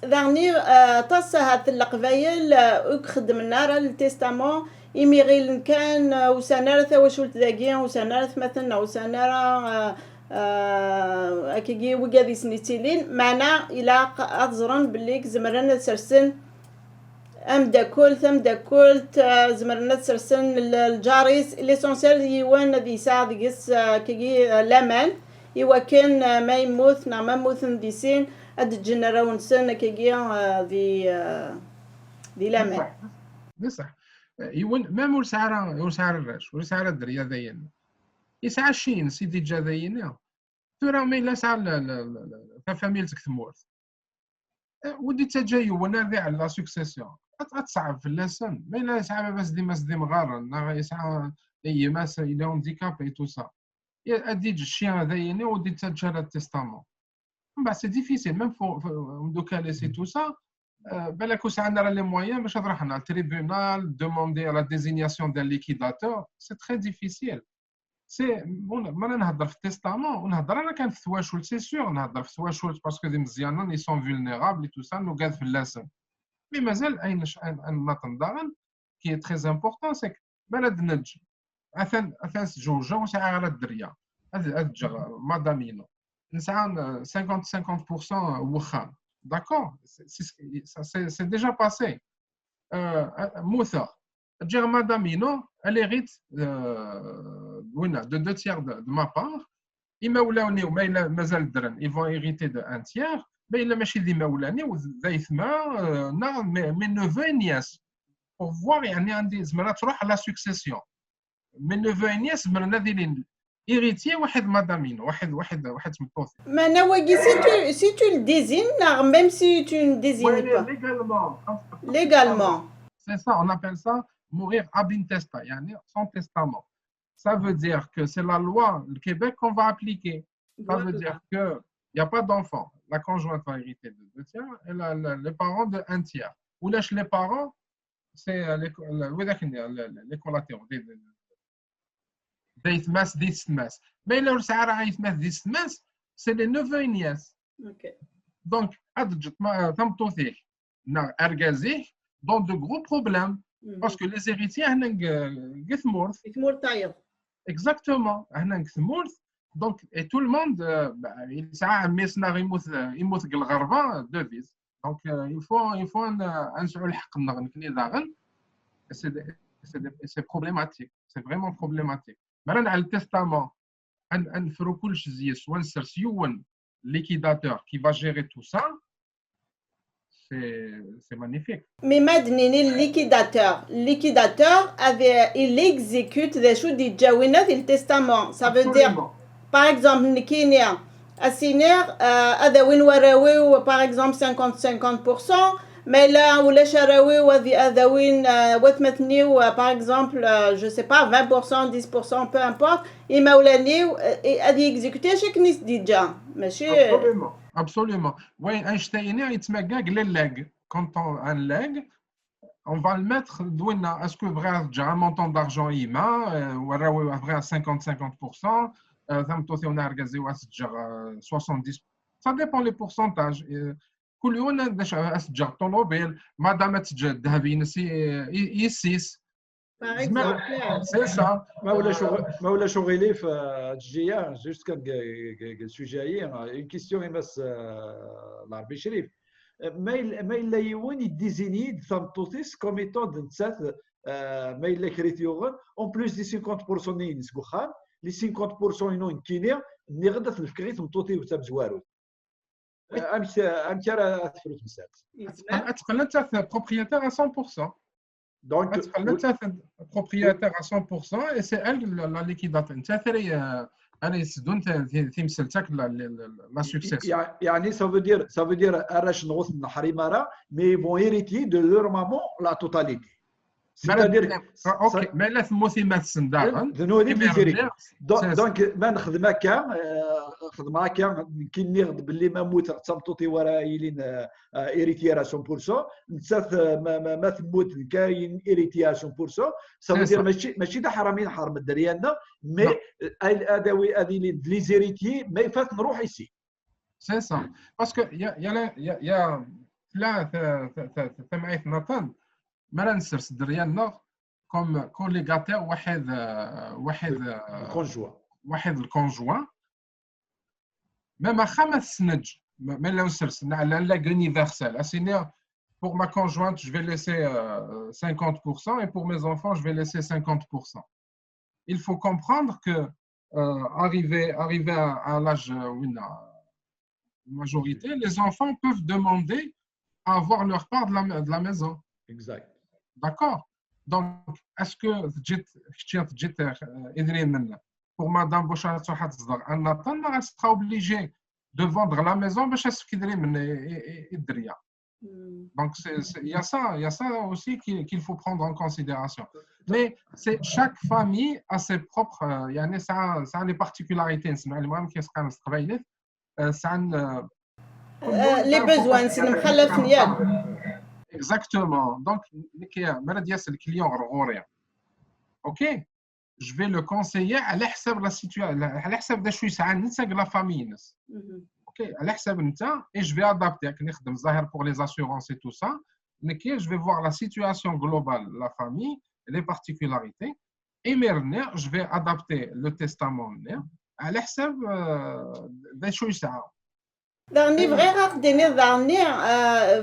B: dernier تصهت القبايل خدمنا راه التيستامون يميغي كان وسنرث واش ولت داكيا وسنرث مثلا وسنرى اكيغي وكادي سنيتيلين معنا الى ازرن باللي زمرنا سرسن ام داكول ثم داكولت زمرنا تسرسن الجاريس ليسونسيال يوان ذي ساعد يقص كي لامان يوا كان ما يموت ما موت ديسين اد الجنراون سنه كي ذي لامان
C: بصح يوان ميم ورسعر الراش ورسعر الدريا ذاين يسعى شين سيدي جا ذاين ترى ما الا سعى فاميلتك تموت ودي تجاي وانا ذي على لا سكسيسيون تصعب في اللسان ما الا يسعى بس دي مغارن يسعى اي ماس الى هانديكاب اي تو سا ادي الشيء هذايني ودي تجا التستامون بعد سي ديفيسيل ميم دوكا ليسي تو سا بالك وسعنا لي مويان باش نروحنا التريبيونال دوموندي لا ديزينياسيون ديال ليكيداتور سي تري ديفيسيل سي ما نهضر في التستامون ونهضر انا كان في ثواشولت سي سيغ نهضر في ثواشولت باسكو دي مزيانين لي سون فولنيرابل تو سا نوقاد في اللسان مي مازال اين نتنضغن كي تري امبورطون سي بلد نج اثن جوجه وسعى على الدريه هاد مادامينو نسعى 50% وخام d'accord c'est déjà passé Moussa dire madamino elle hérite de 2/3 de ma part إماولاني وما مازال درن ils vont hériter de 1/3 mais إلا ماشي دي ماولاني وذايثما mes neveux et nièces pour voir يعني عندي زمرات تروح على succession mes neveux et nièces زمرنا دايرين héritier واحد madamino واحد سمطوث
B: ما نواقي si tu le désignes même si tu ne désignes pas légalement
C: c'est ça on appelle ça mourir ab intesta يعني sans testament. Ça veut dire que c'est la loi du Québec qu'on va appliquer. Ça veut dire qu'il n'y a pas d'enfant. La conjointe va hériter de 2/3 et les parents de 1/3. Ou lâche les parents, c'est les collatéraux. Mais c'est les neveux et nièces. Donc, dans de gros problèmes. Parce que les héritiers, exactement. Donc, et tout le monde, donc il faut c'est problématique. C'est vraiment problématique. Maintenant, le testament, نفرو كلش زياس ونسر سيون liquidateur qui va gérer tout ça, c'est magnifique.
B: Mais Madnini, le liquidateur il exécute des choses du Jawina le testament. Ça veut dire, par exemple, Nikinia, Assinir, Adawin Warawi, par exemple, 50-50%, mais là où les Sharawi ou Adawin Watmatni, par exemple, je sais pas, 20%, 10%, peu importe, et Maulani, a dit exécuter chaque nis déjà.
C: Absolument. Absolument. Oui, Einstein, il te met le leg. Quand on a un leg, on va le mettre douina. Est-ce que vrai déjà un montant d'argent IMA ou vrai à 50-50%, on a regardé 70%. Ça dépend les pourcentages. كل يوم أسجل طوموبيل ما دامت جد هذين يسيس.
B: C'est ça.
D: ما ولا شغلي في الجيه جوست كان سوجاي اون كيستيون يمس العربي شريف ما الا يوين يديزيني فامتوتيس كوم ميثود نتسات ما الا كريتيوغن اون بلوس دي 50% نيس بوخان لي 50% ينون كينيا ني غدا الفكريت مطوتي وتاب زوارو امتى راه تفلوت مسات
C: اتقل انت بروبريتير à 100%.
D: Donc,
C: propriétaire à 100% et c'est elle la liquidateur. أنا يسدون تمثلتك la succession.
D: يعني ça veut dire أراش نغوث من حريمارا mais ils vont hériter de leur maman la totalité.
C: C'est-à-dire OK mais لا ثموثي ما تسنداغن
D: دونك ما نخدمها كان خدمها كان كي نغد باللي ما موت تمطوطي ورا يلين إيريتيرا 100% نتسات ما ثموت كاين إيريتيرا 100% ça veut dire ماشي دا حرامين حرم الدريانة مي الادوي هذه لي زيريتي ما يفات نروح يسي
C: سي سا باسكو يا لا ثمايث نطن ما ننسرس درياننا كوم كوليغاتير واحد الكونجوان ما خمس سنج ما لا نسرس على لا يونيفرسال اسيني pour ma conjointe je vais laisser 50% et pour mes enfants je vais laisser 50%. Il faut comprendre que arrivé à l'âge de majorité, les enfants peuvent demander à avoir leur part de la maison.
D: Exact.
C: D'accord. Donc, est-ce que pour Madame Bouchard, elle sera obligée de vendre la maison parce qu'elle donc, il y a ça aussi qu'il faut prendre en considération. Mais chaque famille a ses propres, ça a les particularités.
B: Les besoins, c'est le khalaf.
C: Exactement. Donc, le client, OK, je vais le conseiller à l'hsab la situation, à l'hsab de la famille. OK, à l'hsab et je vais adapter pour les assurances et tout ça. Je vais voir la situation globale de la famille, les particularités. Et maintenant, je vais adapter le testament à l'hsab des choses.
B: Darni vrai rare denir darni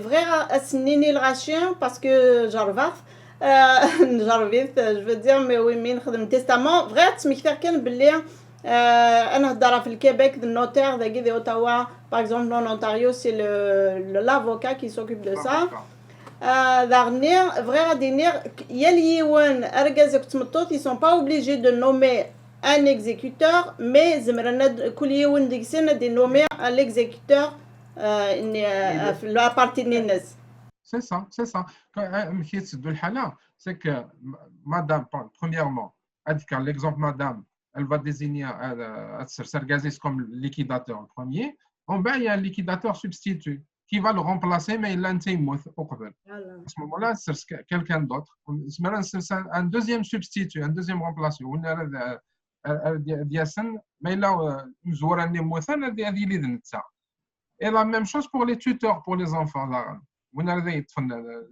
B: vrai asnini le rachien parce que j'arrive je veux dire mais oui min خدم testament vrai تسميكتر كان باللي انا هضر في الكيبيك le notaire de Ottawa par exemple en Ontario c'est l'avocat qui s'occupe de ça darni vrai denir يلي وين ارجازك تمطوط ils sont pas obligés de nommer un exécuteur, mais de nommer à l'exécuteur la partie Nines.
C: C'est ça. C'est que madame, premièrement, l'exemple madame, elle va désigner Sergazis comme liquidateur premier. En bas, il y a un liquidateur substitut qui va le remplacer, mais il a un à ce moment-là, c'est quelqu'un d'autre. Un deuxième substitut, un deuxième remplaçant. Et la même chose pour les tuteurs, pour les enfants.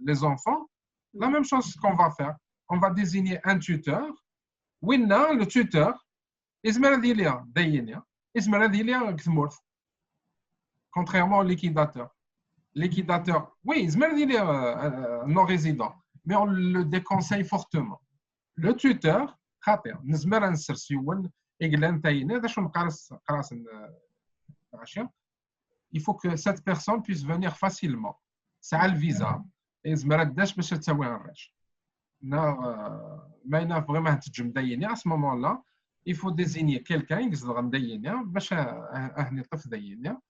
C: Les enfants, la même chose qu'on va faire. On va désigner un tuteur. Le tuteur, contrairement au liquidateur. Liquidateur, oui, non résident, mais on le déconseille fortement. Le tuteur, إقلان تاينة دا شو نقراص العشاء. Il faut que cette personne puisse venir facilement. ساعة الفيزا إذا ما رداش باش تسوي الراج. ما ينفع vraiment تجم داينة. À ce moment-là, il faut désigner quelqu'un يقصد غنداينة باش أهني طف داينة.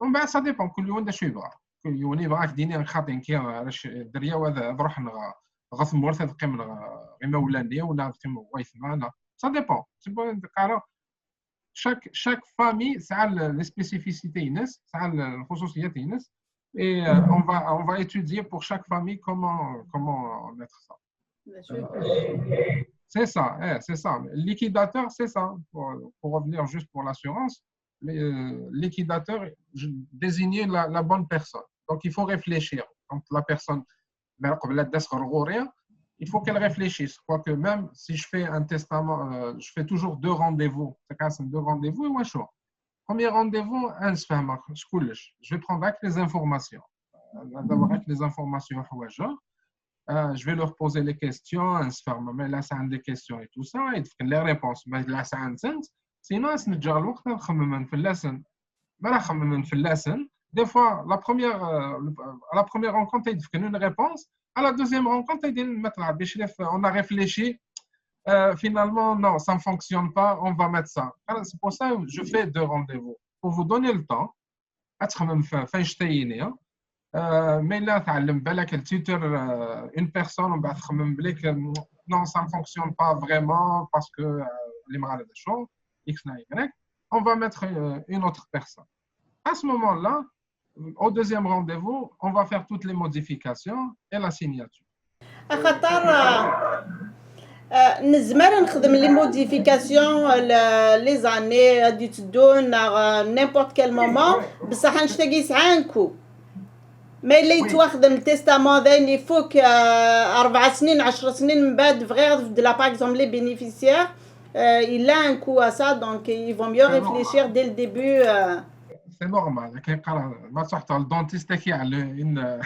C: ومن بعد ça dépend كل يوم دا شو يبغى. كل يوم يبغى ديني خاطين كي راش الدريا وهذا نروح غثم ورث قيم غيما ولانية ولا قيم وايث معنا. Ça dépend. Chaque famille a les spécificités, a les خصوصيات et on va étudier pour chaque famille comment mettre ça. C'est ça. Liquidateur, c'est ça. Pour revenir juste pour l'assurance, liquidateur, désigner la bonne personne. Donc il faut réfléchir. Quand la personne il faut qu'elle réfléchisse. Quoique même si je fais un testament, je fais toujours 2 rendez-vous. C'est 2 rendez-vous et chaud. Premier rendez-vous, je vais prendre avec les informations. D'abord avec les informations, je vais leur poser les questions, mais là, ça a des questions et tout ça, et les réponses. Mais là, ça a un sens. Sinon, c'est le jour des fois, à la première rencontre, il y a une réponse. À la deuxième rencontre, on a réfléchi. Finalement, non, ça ne fonctionne pas, on va mettre ça. Alors, c'est pour ça que je fais 2 rendez-vous. Pour vous donner le temps, mais là, une personne, non, ça ne fonctionne pas vraiment parce que les malades de chaud, X, Y, on va mettre une autre personne. À ce moment-là, au deuxième rendez-vous, on va faire toutes les modifications et la signature.
B: نزمر نخدم لي موديفيكاسيون لي زاني غادي تدون نيمبورت كال مومون بصح نشتاقي ساعانكو ما الا يتواخدم التيستامون ذاني فوق 4 سنين 10 سنين من بعد فغير دو لا باغ اكزومبل لي بينيفيسيير il a un coût à ça donc ils vont mieux réfléchir dès le début.
C: C'est normal. ما تروح للدونتيست كي على ان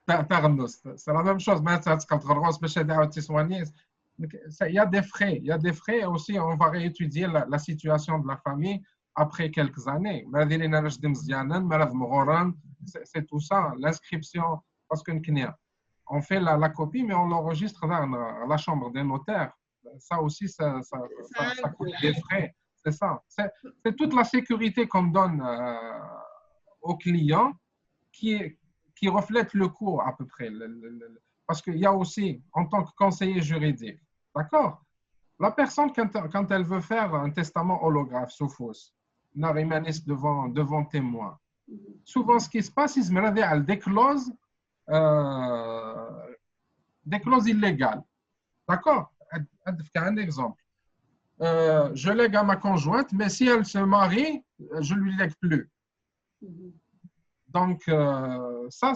C: تاع غنوس c'est la même chose ما تقعد تغرغوس باش تعاود تسواني. Il y a des frais aussi. On va réétudier la situation de la famille après quelques années. C'est tout ça, l'inscription, parce qu'on fait la copie, mais on l'enregistre dans la chambre des notaires. Ça aussi, ça coûte des frais. C'est ça. C'est toute la sécurité qu'on donne aux clients qui reflète le coût à peu près. Parce qu'il y a aussi, en tant que conseiller juridique, d'accord? La personne, quand elle veut faire un testament holographe sous fausse, devant témoin, souvent ce qui se passe, ils se mettent à des clauses illégales. D'accord? Un exemple. Je lègue à ma conjointe, mais si elle se marie, je ne lui lègue plus. Donc, ça,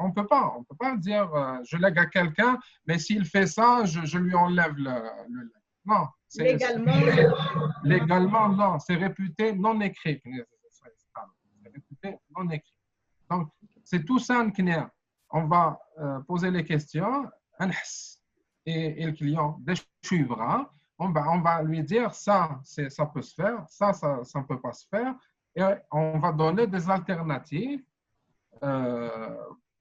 C: on ne peut pas dire je lègue à quelqu'un, mais s'il fait ça, je lui enlève le legs. Non. Légalement, non. C'est réputé non écrit. C'est réputé non écrit. Donc, c'est tout ça. On va poser les questions et le client suivra. On va lui dire ça peut se faire, ça ne peut pas se faire. Et on va donner des alternatives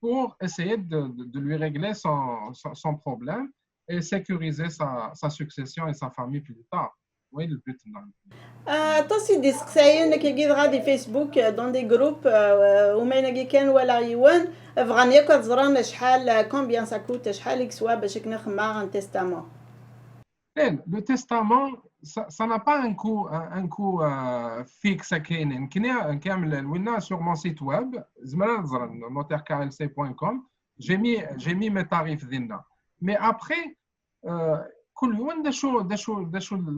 C: pour essayer de lui régler son problème et sécuriser sa succession et sa famille plus tard. Oui, le but.
B: تصي ديسكساين كي غادي فيسبوك دون دي جروب وما نجي كان ولا يوان فغاني كتزران شحال كومبيان سا كوت شحال يكسوا باش نخدم ان تيستامون.
C: Le testament, ça n'a pas un coût fixe. Sur mon site web, notaire-klc.com, j'ai mis mes tarifs. Mais après, la situation la situation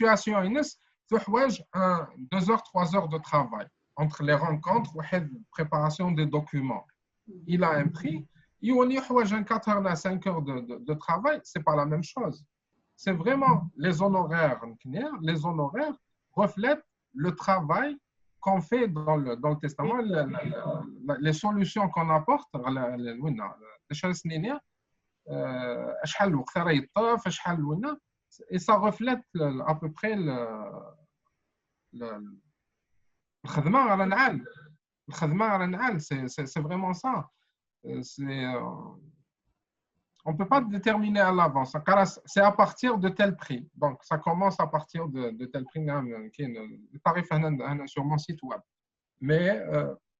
C: c'est 2 heures 3 heures de travail entre les rencontres et la préparation des documents. Il a un prix. Il y a 4 heures à 5 heures de travail, c'est pas la même chose. C'est vraiment les honoraires. Les honoraires reflètent le travail qu'on fait dans le testament, les solutions qu'on apporte. شحال الوقت راه يطاف شحال لونا اي سا ريفليت ابوبري الخدمه راه نعال الخدمه راه نعال سي فريمون سا سي on peut pas déterminer à l'avance car c'est à partir de tel prix donc ça commence à partir de tel prix كاين التعريف هنا sur mon site web mais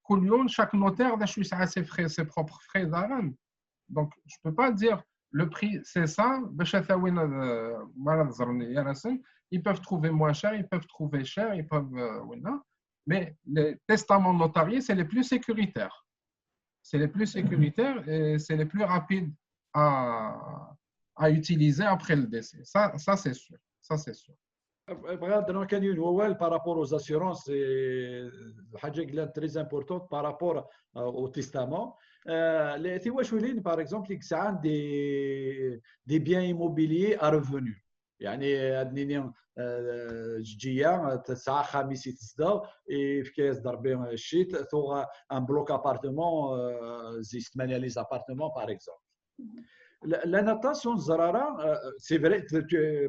C: كل يوم chaque notaire باش يسعى ses frais ses propres frais d'arène donc je peux pas dire le prix c'est ça باش ثاوين مال زرني يا راسل ils peuvent trouver moins cher ils peuvent trouver cher ils peuvent mais les testaments notariés c'est les plus sécuritaires et c'est les plus rapides à utiliser après le décès ça c'est sûr
D: بغيت كان هو par rapport aux assurances الحاجه اللي très importante par rapport au testament les واش ولين par exemple ساعات des biens immobiliers à revenus يعني هادني جديه ساعه خميس تصدر في كاس ضربي الشيت ثوغ ان بلوك ابارتمون زي 8 لي ابارتمون par exemple. La notation Zarara, c'est vrai,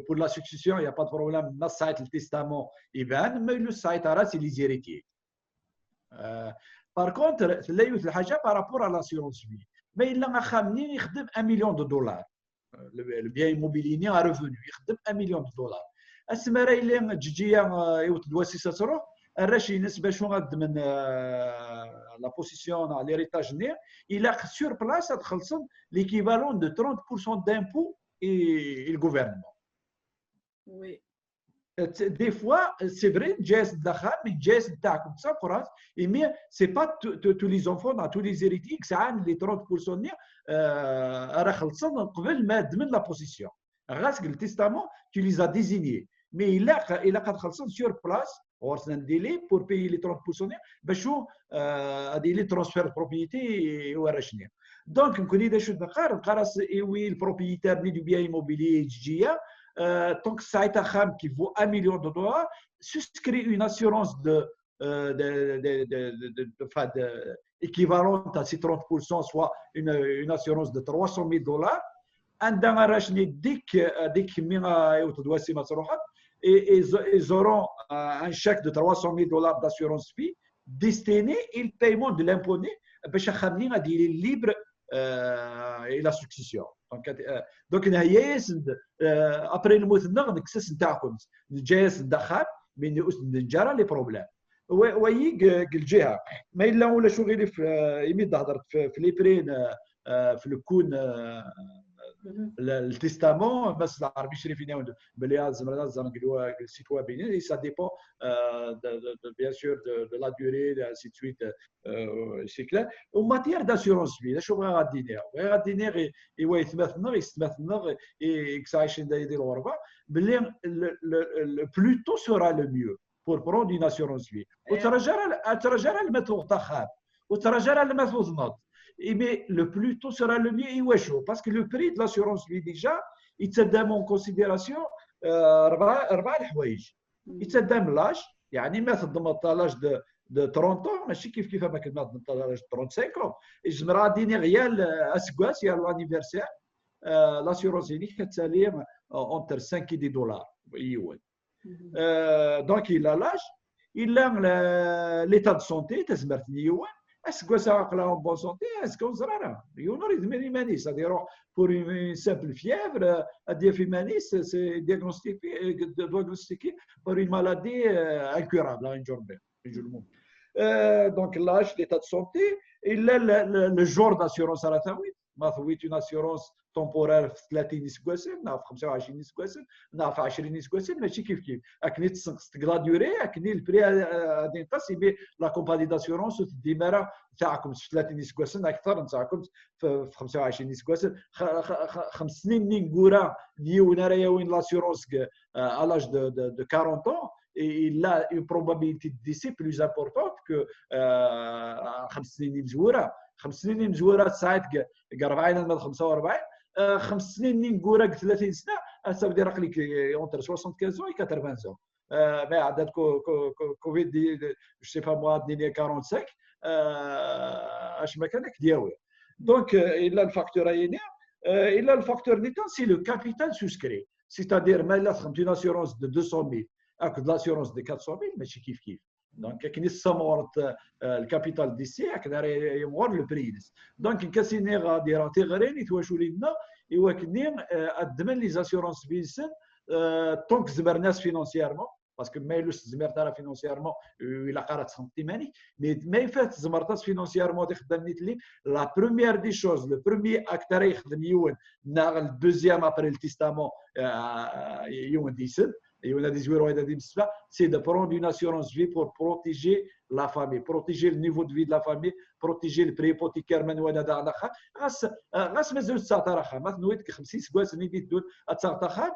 D: pour la succession, il n'y a pas de problème. Dans le site, le testament, il va, mais le site, c'est les héritiers. Par contre, là, il y a par rapport à l'assurance vie. Mais il a un $1 million. Le bien immobilier a revenu, il a $1 million. السماره اللي تجي يوتدوا سيساترو الراشي نسبه شنو غد من لا بوزيسيون على ليريتاج نير الى سور بلاصه تخلصن ليكيفالون دو 30% d'impôt et le gouvernement.
B: Oui.
D: Des fois, c'est vrai, جاز الدخل من جاز تاعكم تصفرات mais c'est pas tous les enfants dans tous les héritiers que ça les 30% نير راه خلصن قبل ما ضمن لا بوزيسيون. غاسك التستامون tu les as désignés. Mais il a قد خلصن sur place ورسنا ديلي pour payer les 30% باش هو ديلي ترانسفير بروبريتي ورشني دونك نكون اذا شو نقرا وي البروبريتير دو بيان ايموبيلي جيه دونك ساعتها خام كي فو 1 مليون دولار souscrit une assurance de équivalente à ces 30%, soit une assurance de $300,000. عندنا راشني ديك ميغا يوتدواسي مسروحات et ils auront un chèque de $300,000 d'assurance vie destiné au paiement de l'impôt باش خاملين غادي libre et la succession. Donc après الموت نكسس نتاعكم نجاز ندخل من نجرى لي بروبليم ويق الجهه ما الا ولا شغل في يمد هضرت في لي برين في الكون التستامون بس العربي الشريف يناود بلي لازم نقولوا السيت ويب اي سا ديبون بيان سور دو لا دوري انسي دو سويت سي كلير او ماتير داسيورونس في شو بغا غادي نير ايوا يتمثلنا اكسايشن يديروا ربع بلي بلوتو سورا لو ميو pour prendre une assurance vie وترجع المثل تخاب وترجع المثل نوض. Mais le plus tôt sera le mieux, parce que le prix de l'assurance vie déjà, il تقدم en considération أربع الحوايج. يتقدم l'âge, يعني ما تضمن l'âge de 30 ans, ماشي كيف ما كنا نضمن l'âge de 35 ans. الجمرة ديني غيال أسكواس يا l'anniversaire, l'assurance vie كتسالي entre 5 et 10 dollars. Donc il a l'âge, il a l'état de santé, تزمرتني يوان. Est-ce que ça va en bonne santé? Est-ce qu'on sera là? Il y a une manie, c'est-à-dire pour une simple fièvre, à diaphémanie, c'est diagnostiqué par une maladie incurable, un jour même. Donc l'âge, l'état de santé, il a le genre d'assurance à la tawit. مثويت une assurance temporaire في 30 سكواسن نعرف 25 سكواسن نعرف 20 سكواسن ماشي كيف اكني تقضى ديوري اكني البري غادي ينقص بي لا كومباني داسيورونس والديماره تاعكم في 30 سكواسن اكثر نتاعكم في 25 سكواسن 5 سنين نينغورا ديونا راه وين لاسيورونس à l'âge de 40 ans et il a une probabilité de décès plus importante que 5 سنين مزوره 5 سنين مزوره ساعات قربعين المال 45 5 سنين نقول 30 سنه ça veut dire que entre 75 ans et 80 ans mais عدد كوفيد je sais pas moi 45 اش ما كانك دياوي دونك الا الفاكتور هنا Et là, le facteur d'état, c'est le capital souscrit. C'est-à-dire, une assurance de 200 000 avec de l'assurance de 400 000, mais c'est kiff. Donc, كاين السمورت الكابيتال ديسي هكذا يمغور البريدس دونك كاسيني غادي راه تيغرين يتواشوا لينا يواكني الدمن لي زاسيورونس بيسن طونك زمرناس فينونسييرمون باسكو ما يلوش زمرت راه فينونسييرمون الا قرات سنتيماني مي يفات زمرتات فينونسييرمون تخدم نيت لي لا بروميير دي شوز لو بروميي اكتر يخدم يون ناغ الدوزيام ابري التيستامون يون ديسن c'est de prendre une assurance vie pour protéger la famille, protéger le niveau de vie de la famille, protéger le prix hypothécaire manuel d'Adacha. Grâce à ce que maintenant, 50 سكواس اللي يدون أتصارتها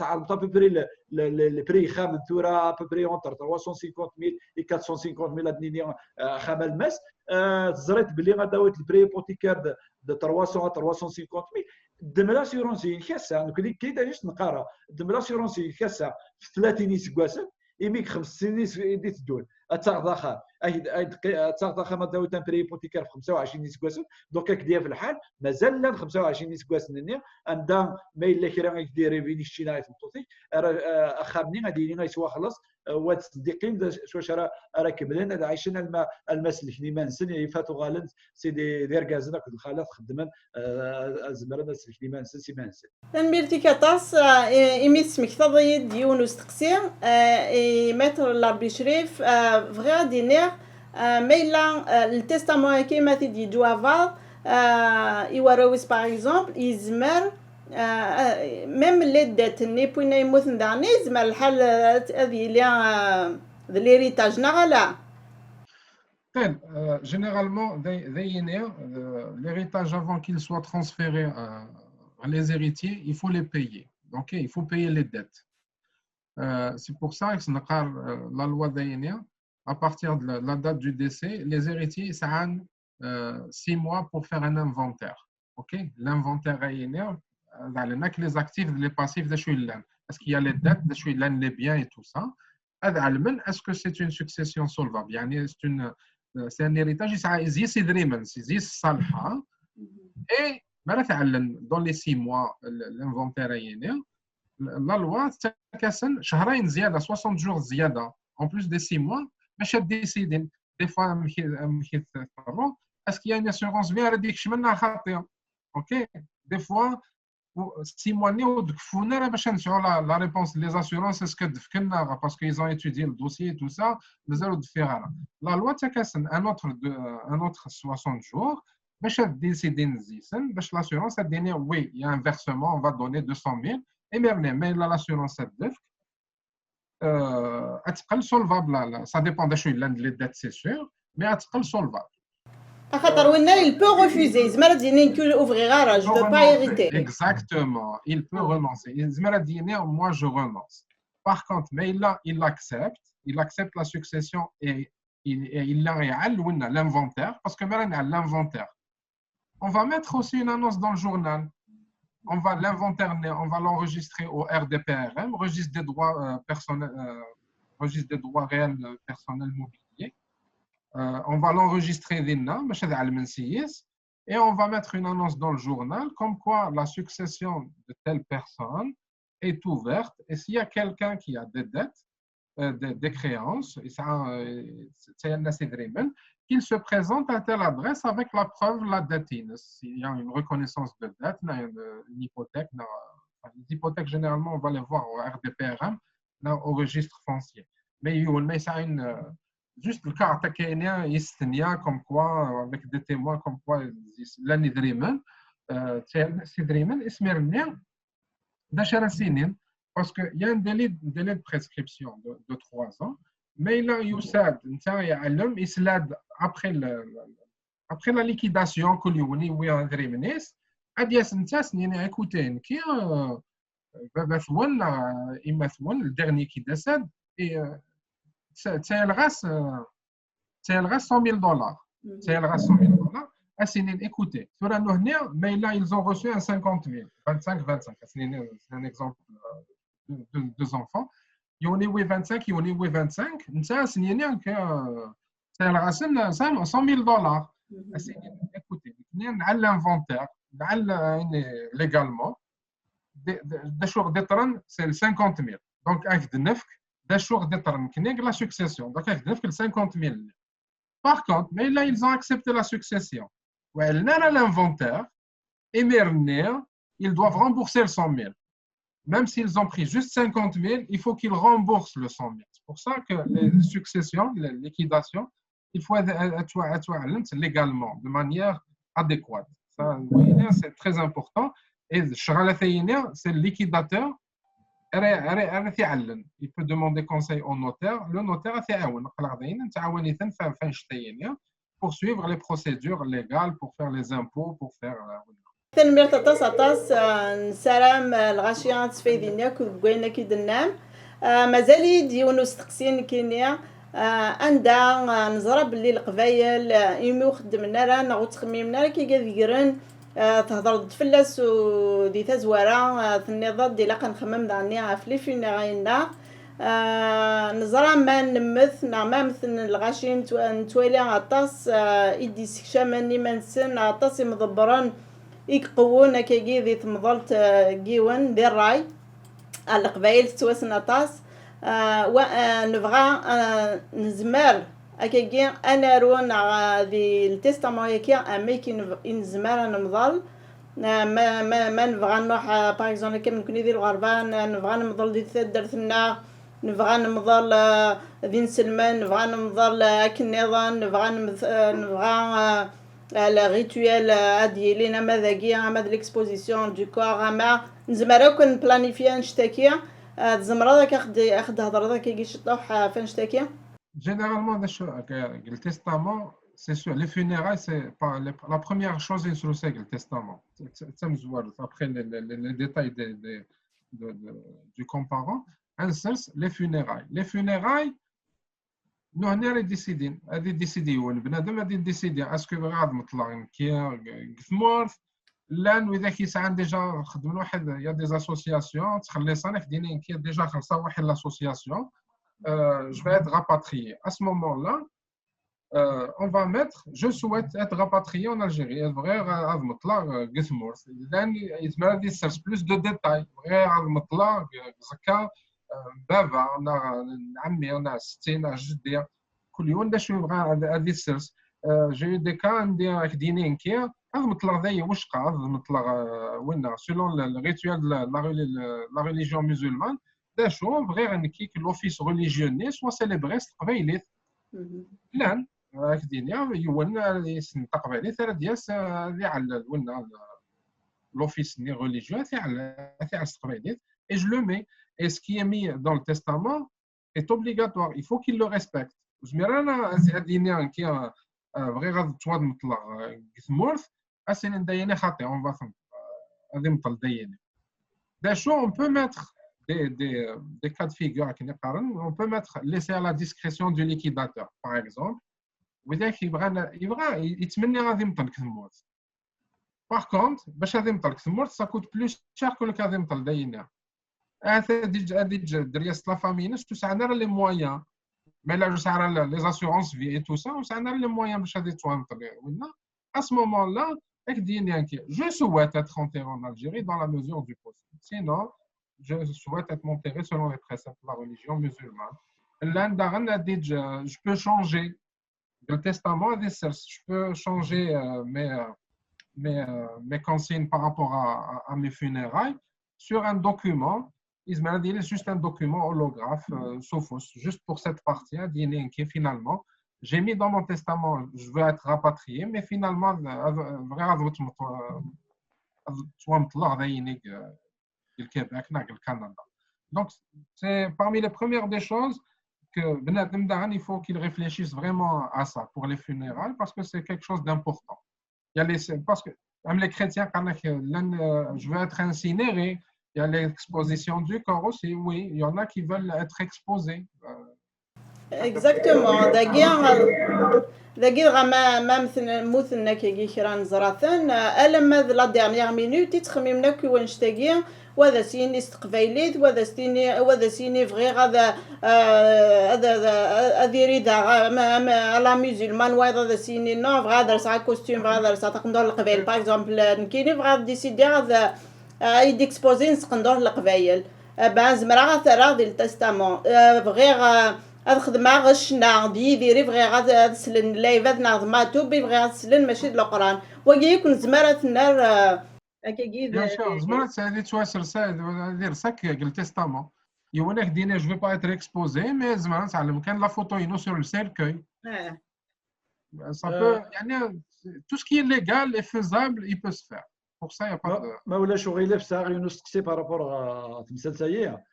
D: تعرض à peu près le prix خام نتورا à peu près entre 350 000 et 450 000 أدنيني خام المس تزريت بلي غداوت البري hypothécaire de 300 à 350 000 الدم لاسيورونسي ينكسر كي دايرش نقرا الدم لاسيورونسي ينكسر في 30 سكواسن يميك 5 سنين يدي تدون اتاخذ اتاخذ ما داوت بري بوتيكار في 25 سكواسن دوكا كدير في الحال مازال 25 سكواسن ني عندها ما الا كرا يدير ريفيني شينايت مطوطي اخرني غادي لي يسوا خلص وتصدقين واش راه كملنا عايشين المسلك لي ما نسن يفاتو غالنت سي دير كازنا كل الخالات خدمن زمرنا سلك لي ما نسن سي ما نسن
B: تنميرتي كطاس إميس مكتضي ديون وستقسيم متر لربي شريف فغا دينير ميلا التستامون كيما تدي جوافا يورويس باغ اكزومبل يزمر ميم اللي دات ني بوينا يموت نداني زمر الحال هذه ليريتاج نغلا
C: généralement l'héritage avant qu'il soit transféré à les héritiers il faut les payer donc il faut payer les dettes c'est pour ça que la loi d'Aïnéa à partir de la date du décès les héritiers ça a 6 mois pour faire un inventaire ok l'inventaire Aïnéa les actifs les passifs de Chouillan est-ce qu'il y a les dettes de Chouillan les biens et tout ça est-ce que c'est une succession solvable c'est un héritage يزيس يدريمن يزيس صالحة et dans les 6 mois l'inventaire Aïnéa la loi تكاسن شهرين زيادة 60 jours زيادة en plus des 6 mois باش décider des fois est-ce qu'il y a une assurance vie à ديك شمنا خاطئة ok des fois 6 mois نيو باش نسعوا la réponse des assurances est-ce que دفكنا parce qu'ils ont étudié le dossier et tout ça مازالوا دفيغا la loi تكاسن un autre 60 jours باش décider نزيسن باش l'assurance تديني oui il y a un versement on va donner 200 000 et mais l'assurance تدفك اتقل solvable ça dépend de les dettes c'est sûr mais اتقل solvable
B: il peut refuser. Je ne veux pas hériter.
C: Exactement. Il peut renoncer. Moi, je renonce. Par contre, mais il accepte la succession et il a l'inventaire. Parce que maintenant, l'inventaire. On va mettre aussi une annonce dans le journal. On va l'inventaire, on va l'enregistrer au RDPRM, registre des droits personnels, registre des droits réels personnels mobiliers. On va l'enregistrer et on va mettre une annonce dans le journal comme quoi la succession de telle personne est ouverte et s'il y a quelqu'un qui a des dettes, des créances, qu'il se présente à telle adresse avec la preuve la dette. S'il y a une reconnaissance de dette, une hypothèque, les hypothèques généralement on va les voir au RDPRM, au registre foncier. Mais il y a une juste le cas attaqué comme quoi avec des témoins comme quoi l'année dreamen c'est dreamen ismernia d'achara sinin parce que il y a un délai de prescription de 3 ans mais là يساد انت يعلم يسلاد après la liquidation كل يوني ويا دريمنيس ادياس انت سنين اكوتين كي بثون اما ثون الدغني كي دسد c'est le reste $100,000. C'est le reste $100,000. Assinine, écoutez, sur la nohnia, mais là, ils ont reçu un 50 000, 25. C'est un exemple de 2 enfants. Ils ont eu 25, ils ont eu 25. C'est assinine que c'est le reste $100,000. Assinine, écoutez, à l'inventaire, légalement, d'assurer d'être c'est 50 000. Donc, avec de neuf, d'assurer d'être la succession. Donc, avec de neuf, 50 000. Par contre, mais là, ils ont accepté la succession. Elle n'a l'inventaire, et ils doivent rembourser le 100 000. Même s'ils ont pris juste 50 000, il faut qu'ils remboursent le 100 000. C'est pour ça que les successions, les liquidations, il faut être légalement, de manière adéquate. Ça, c'est très important. Et c'est le liquidateur. Il peut demander conseil au notaire. Le notaire pour suivre les procédures légales, pour faire les impôts, pour faire.
B: تنمير تطاس نسلام الغاشيان تفيدينيا كوين كي دنام مازال ديونو استقسين كينيا اندا نزرا باللي القبايل يمو خدمنا راه نغو تخميمنا راه كي كيديرن تهضر فلاس ودي تزوارا النضاد ديال كنخمم داني فلي فين غاينا نزرا ما نمث ما مثل الغاشين نتوالي عطاس يدي سكشامني منسن عطاس مضبران يقوون كي ذي تمضلت جيون ذي الراي القبائل تواسن عطاس ونبغى نزمر أكيد أنا رون ذي التستامو هيك أميكي نزمر نمضل ما نبغى نروح باغ كي نكون ذي الغربان نبغى نمضل ذي درثنا نبغى نمضل ذي نسلمان نبغى نمضل كنيضان نبغى la rituel ديالنا ماذاكيا ما ليكسبوزيسيون دو كور ما نزمرا كون بلانيفيا نشتكي تزمرا داك اخد هضره داك كي يشطح فين نشتكي
C: généralement le testament c'est sûr les funérailles c'est pas la première chose c'est le testament après les détails du comparant les funérailles nous on est décidé بنادم غادي ديسيدي اسكو غاد مطلع كي كثمور لان واذا كيسعى ديجا خدم واحد يا دي اسوسياسيون تخلي صنف دينين كي ديجا خلصا واحد لاسوسياسيون je vais être rapatrié à ce moment là on va mettre je souhaite être rapatrié en Algérie غير غاد مطلع كثمور لان يتمرا دي سيرش بلوس دو ديتاي غير غاد مطلع زكا بابا انا عمي انا ستي انا جدي كل يوم دا شويه بغا هذه السيرس جي دي كا ندير دينين كي هذا مطلق ذي واش قا هذا مطلق وين سولون الريتوال لا ريليجيون مسلمان دا شو بغي غنكي لوفيس ريليجيوني سوا سيليبريس قبيليت لان هاك دينيا يولنا يسن تقبيليت راه دياس ذي على وين l'office religieux, c'est à Stravadit, et je le mets. Et ce qui est mis dans le testament est obligatoire. Il faut qu'il le respecte. Je me rends à dîner qui a vrai choix de mutla githmorth, c'est un dayene khaté. On va faire un dayene. D'accord, on peut mettre des cas de figure qui n'est pas. On peut mettre laisser à la discrétion du liquidateur, par exemple. Vous dire qu'il il te mène à githmorth. Par contre, ça coûte plus cher que le cas de Dayina. La famille, tout ça, on a les moyens. Mais là, les assurances vie et tout ça, on a les moyens de à ce moment-là, je souhaite être enterré en Algérie dans la mesure du possible. Sinon, je souhaite être enterré selon les préceptes de la religion musulmane. Je peux changer le testament, je peux changer mes consignes par rapport à mes funérailles sur un document. Il est juste un document holographe, juste pour cette partie, qui finalement, j'ai mis dans mon testament, je veux être rapatrié, mais finalement, le Québec, le Canada. Donc, c'est parmi les premières des choses que il faut qu'ils réfléchissent vraiment à ça pour les funérailles, parce que c'est quelque chose d'important. Parce que même les chrétiens, quand je veux être incinéré, il y a l'exposition du corps aussi, oui, il y en a qui veulent être exposés.
B: Exactement. ذاكي ما مثل موثنا كي كرا نزراثن ألما لا ديرنيير مينوت يتخممنا كي ونشتاقي وهذا سيني استقبيليت وهذا سيني فغي هذا هذا يريد لا ميوزيلمان وهذا سيني نو فغا درس على كوستيم فغا درس تقندور القبايل باغ اكزومبل نكيني فغا ديسيدي هذا يديكسبوزي نسقندور القبايل بان زمرا ثرا ديال التستامون فغي هاد خدمة غشنا ديري بغي غاد تسلن لايفات ناض توبي بغي غاد تسلن ماشي القران وكي يكون زمرة النار هكاكي
C: بيان سور زمرات هذه تواسر دير ساك قال تيستامون يونك دينا جو با اتر اكسبوزي مي زعما تعلم كان لا فوتو ينو سور السيركوي ça peut يعني tout ce qui est légal et faisable il peut se faire pour ça il y a pas de
D: ما ولاش غير في ساعه ينسقسي بارابور تمثال ساييه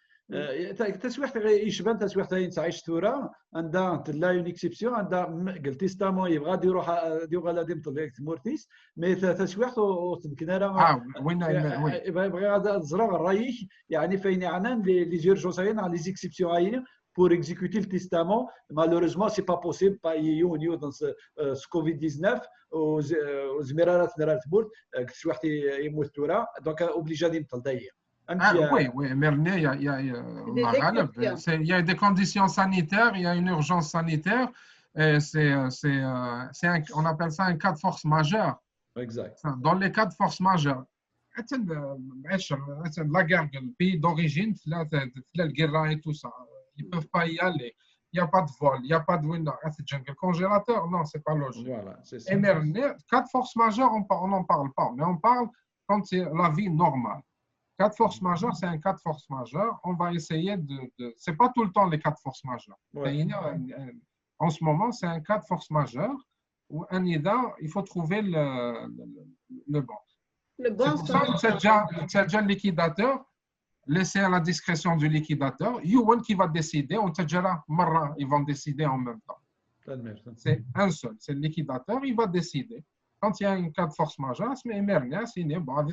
D: تسويحت يشبان تسويحت تعيش ثوره عندها لا اون اكسيبسيون عندها قلت تيستامون يبغى ديرو غالا ديم طلع مورتيس مي تسويحت وتمكن
C: وين
D: يبغى غادا زرا الرايح يعني فين عنان لي زيرجونسيين على لي زيكسيبسيون pour exécuter le testament. Malheureusement, ce n'est pas possible. Dans ce Covid-19, aux Émirats Arabes Unis, donc obligé d'y
C: oui, mais il y a des conditions sanitaires, il y a une urgence sanitaire. On appelle ça un cas de force majeure.
D: Exact.
C: Dans les cas de force majeure, la guerre, le pays d'origine, la guerre et tout ça. Ils ne peuvent pas y aller. Il n'y a pas de vol, il n'y a pas de window. Le congélateur, non, ce n'est pas logique.
D: Voilà, c'est ça.
C: Et mais, cas de force majeure, on n'en parle pas. Mais on parle quand c'est la vie normale. Cas de force majeure, c'est un cas de force majeure. On va essayer de... Ce n'est pas tout le temps les cas de force majeure. Ouais. En ce moment, c'est un cas de force majeure où un NIDA, il faut trouver le bon.
B: Le bon,
C: c'est pour ça que c'est déjà le liquidateur. Laisser à la discrétion du liquidateur, Yuan qui va décider, on te dira, Marra, ils vont décider en même temps. C'est un seul, c'est le liquidateur, il va décider. Quand il y a un cas de force majeure, c'est émergent, c'est une bonne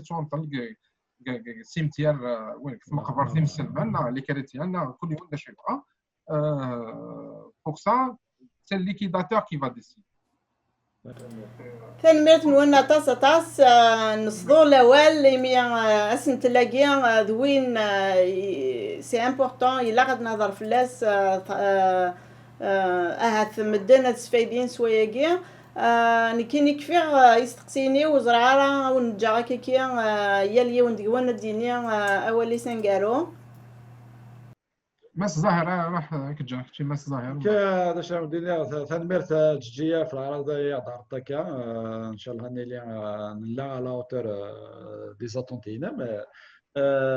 C: cimetière, les chrétiens, pour ça, c'est le liquidateur qui va décider.
B: تنميت نونا طاس نصدو الاول اللي اسن تلاقي ذوين سي امبورطون الا غاد نهضر فلاس مدنا تسفايدين سواياكي نكيني كفيغ يستقسيني وزرعه ونجا كيكي يالي ونديوان ديني اولي سنقارو
C: مس ظاهرة راح كجا شي مس ظاهر
D: كذا شنو دينا تنمرت جيجيه في العرض يا دارتك ان شاء الله هني لا على اوتور دي زاتونتينا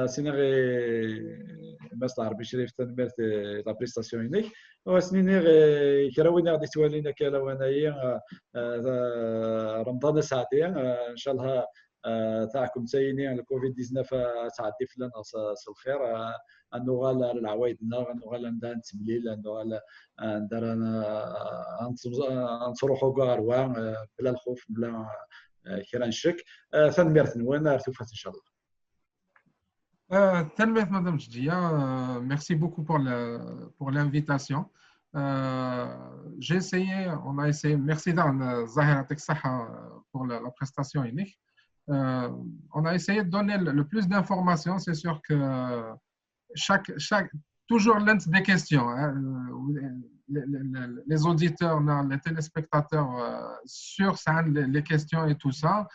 D: سينغي مس العربي شريف تنمرت لا بريستاسيون هناك وسنيني كراوينا غادي توالينا كلا وانايا رمضان ساعتين ان شاء الله تاعكم تايني على كوفيد 19 تعدي في لنا الخير انه غالا العوايدنا انه غالا ندان تمليل انه غالا ندار نصروحوا كاروا بلا الخوف بلا كيران الشك تنميرت وين ارتفعت ان شاء الله
C: تنميرت مدام جدية merci beaucoup pour l'invitation j'ai essayé on a essayé merci دان ظاهرتك صحة pour la prestation هناك on a essayé de donner le plus d'informations c'est sûr que toujours l'un des questions. Hein, les auditeurs, les téléspectateurs sur ça, les questions et tout ça.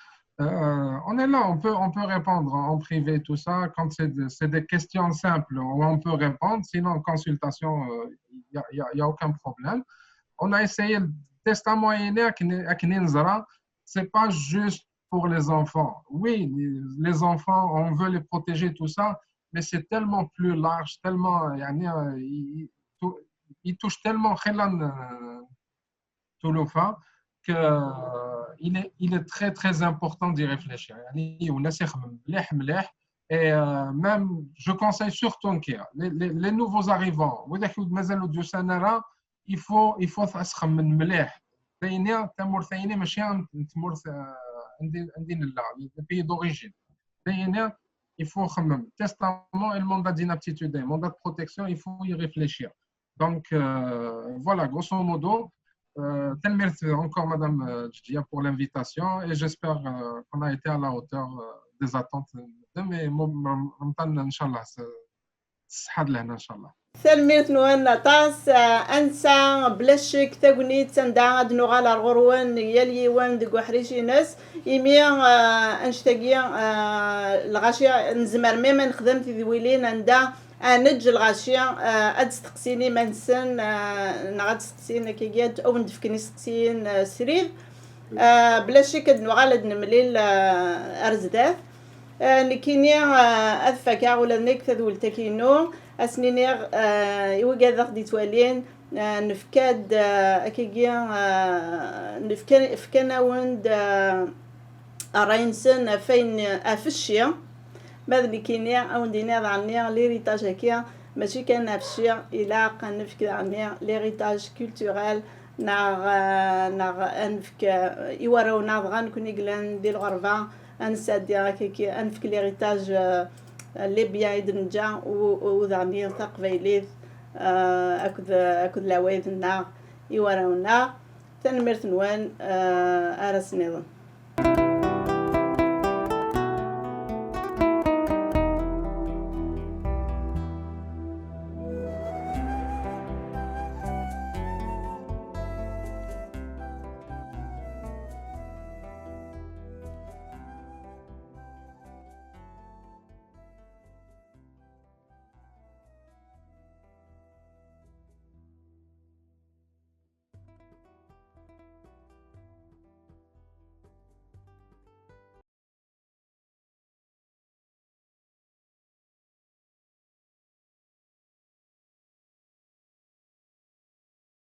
C: On est là, on peut répondre en privé, tout ça. Quand c'est des questions simples, on peut répondre. Sinon, en consultation, il n'y a aucun problème. On a essayé le testament avec Ninzara. Ce n'est pas juste pour les enfants. Oui, les enfants, on veut les protéger, tout ça. Mais c'est tellement plus large, tellement, il touche tellement Touloufa qu'il est très très important d'y réfléchir. Et même, je conseille surtout les nouveaux arrivants, il faut s'asseoir le pays d'origine. Il faut le testament et le mandat d'inaptitude, le mandat de protection, il faut y réfléchir. Donc, voilà, grosso modo, Merci encore, Madame Djidia, pour l'invitation et j'espère qu'on a été à la hauteur des attentes de mes mots. Inch'Allah, صحة لهنا إن شاء الله.
B: ثلميت نوانا طاس أنسى بلاشك تاقنيت سندا دنوغال الغروان يلي وان دقو حريشي ناس إميا أنشتاقيا الغاشية نزمر ميما نخدم في ذويلين أندا نج الغاشية أدستقسيني منسن نغاد استقسين كيجيات أو ندفكني استقسين سرير بلاشك دنوغال نمليل أرزداف نكيني أذفكا ولا نكث ذول تكينو أسنينيغ يوجد ذاك ديتوالين نفكاد أكيجيا نفكنا وند أراينسن فين أفشيا ماذا نكيني أو ندينا عني ليريتاج هكيا ماشي كان أفشيا إلا نفك عني ليريتاج كولتورال ناغ أنفك يورونا بغا نكون يقلان ديال الغربة أنسى كي أنفك ليريتاج اللي بيعيد نجا وذعني تقبيليث أكد لوايد النار يورونا تنمرت نوان أرسنيضن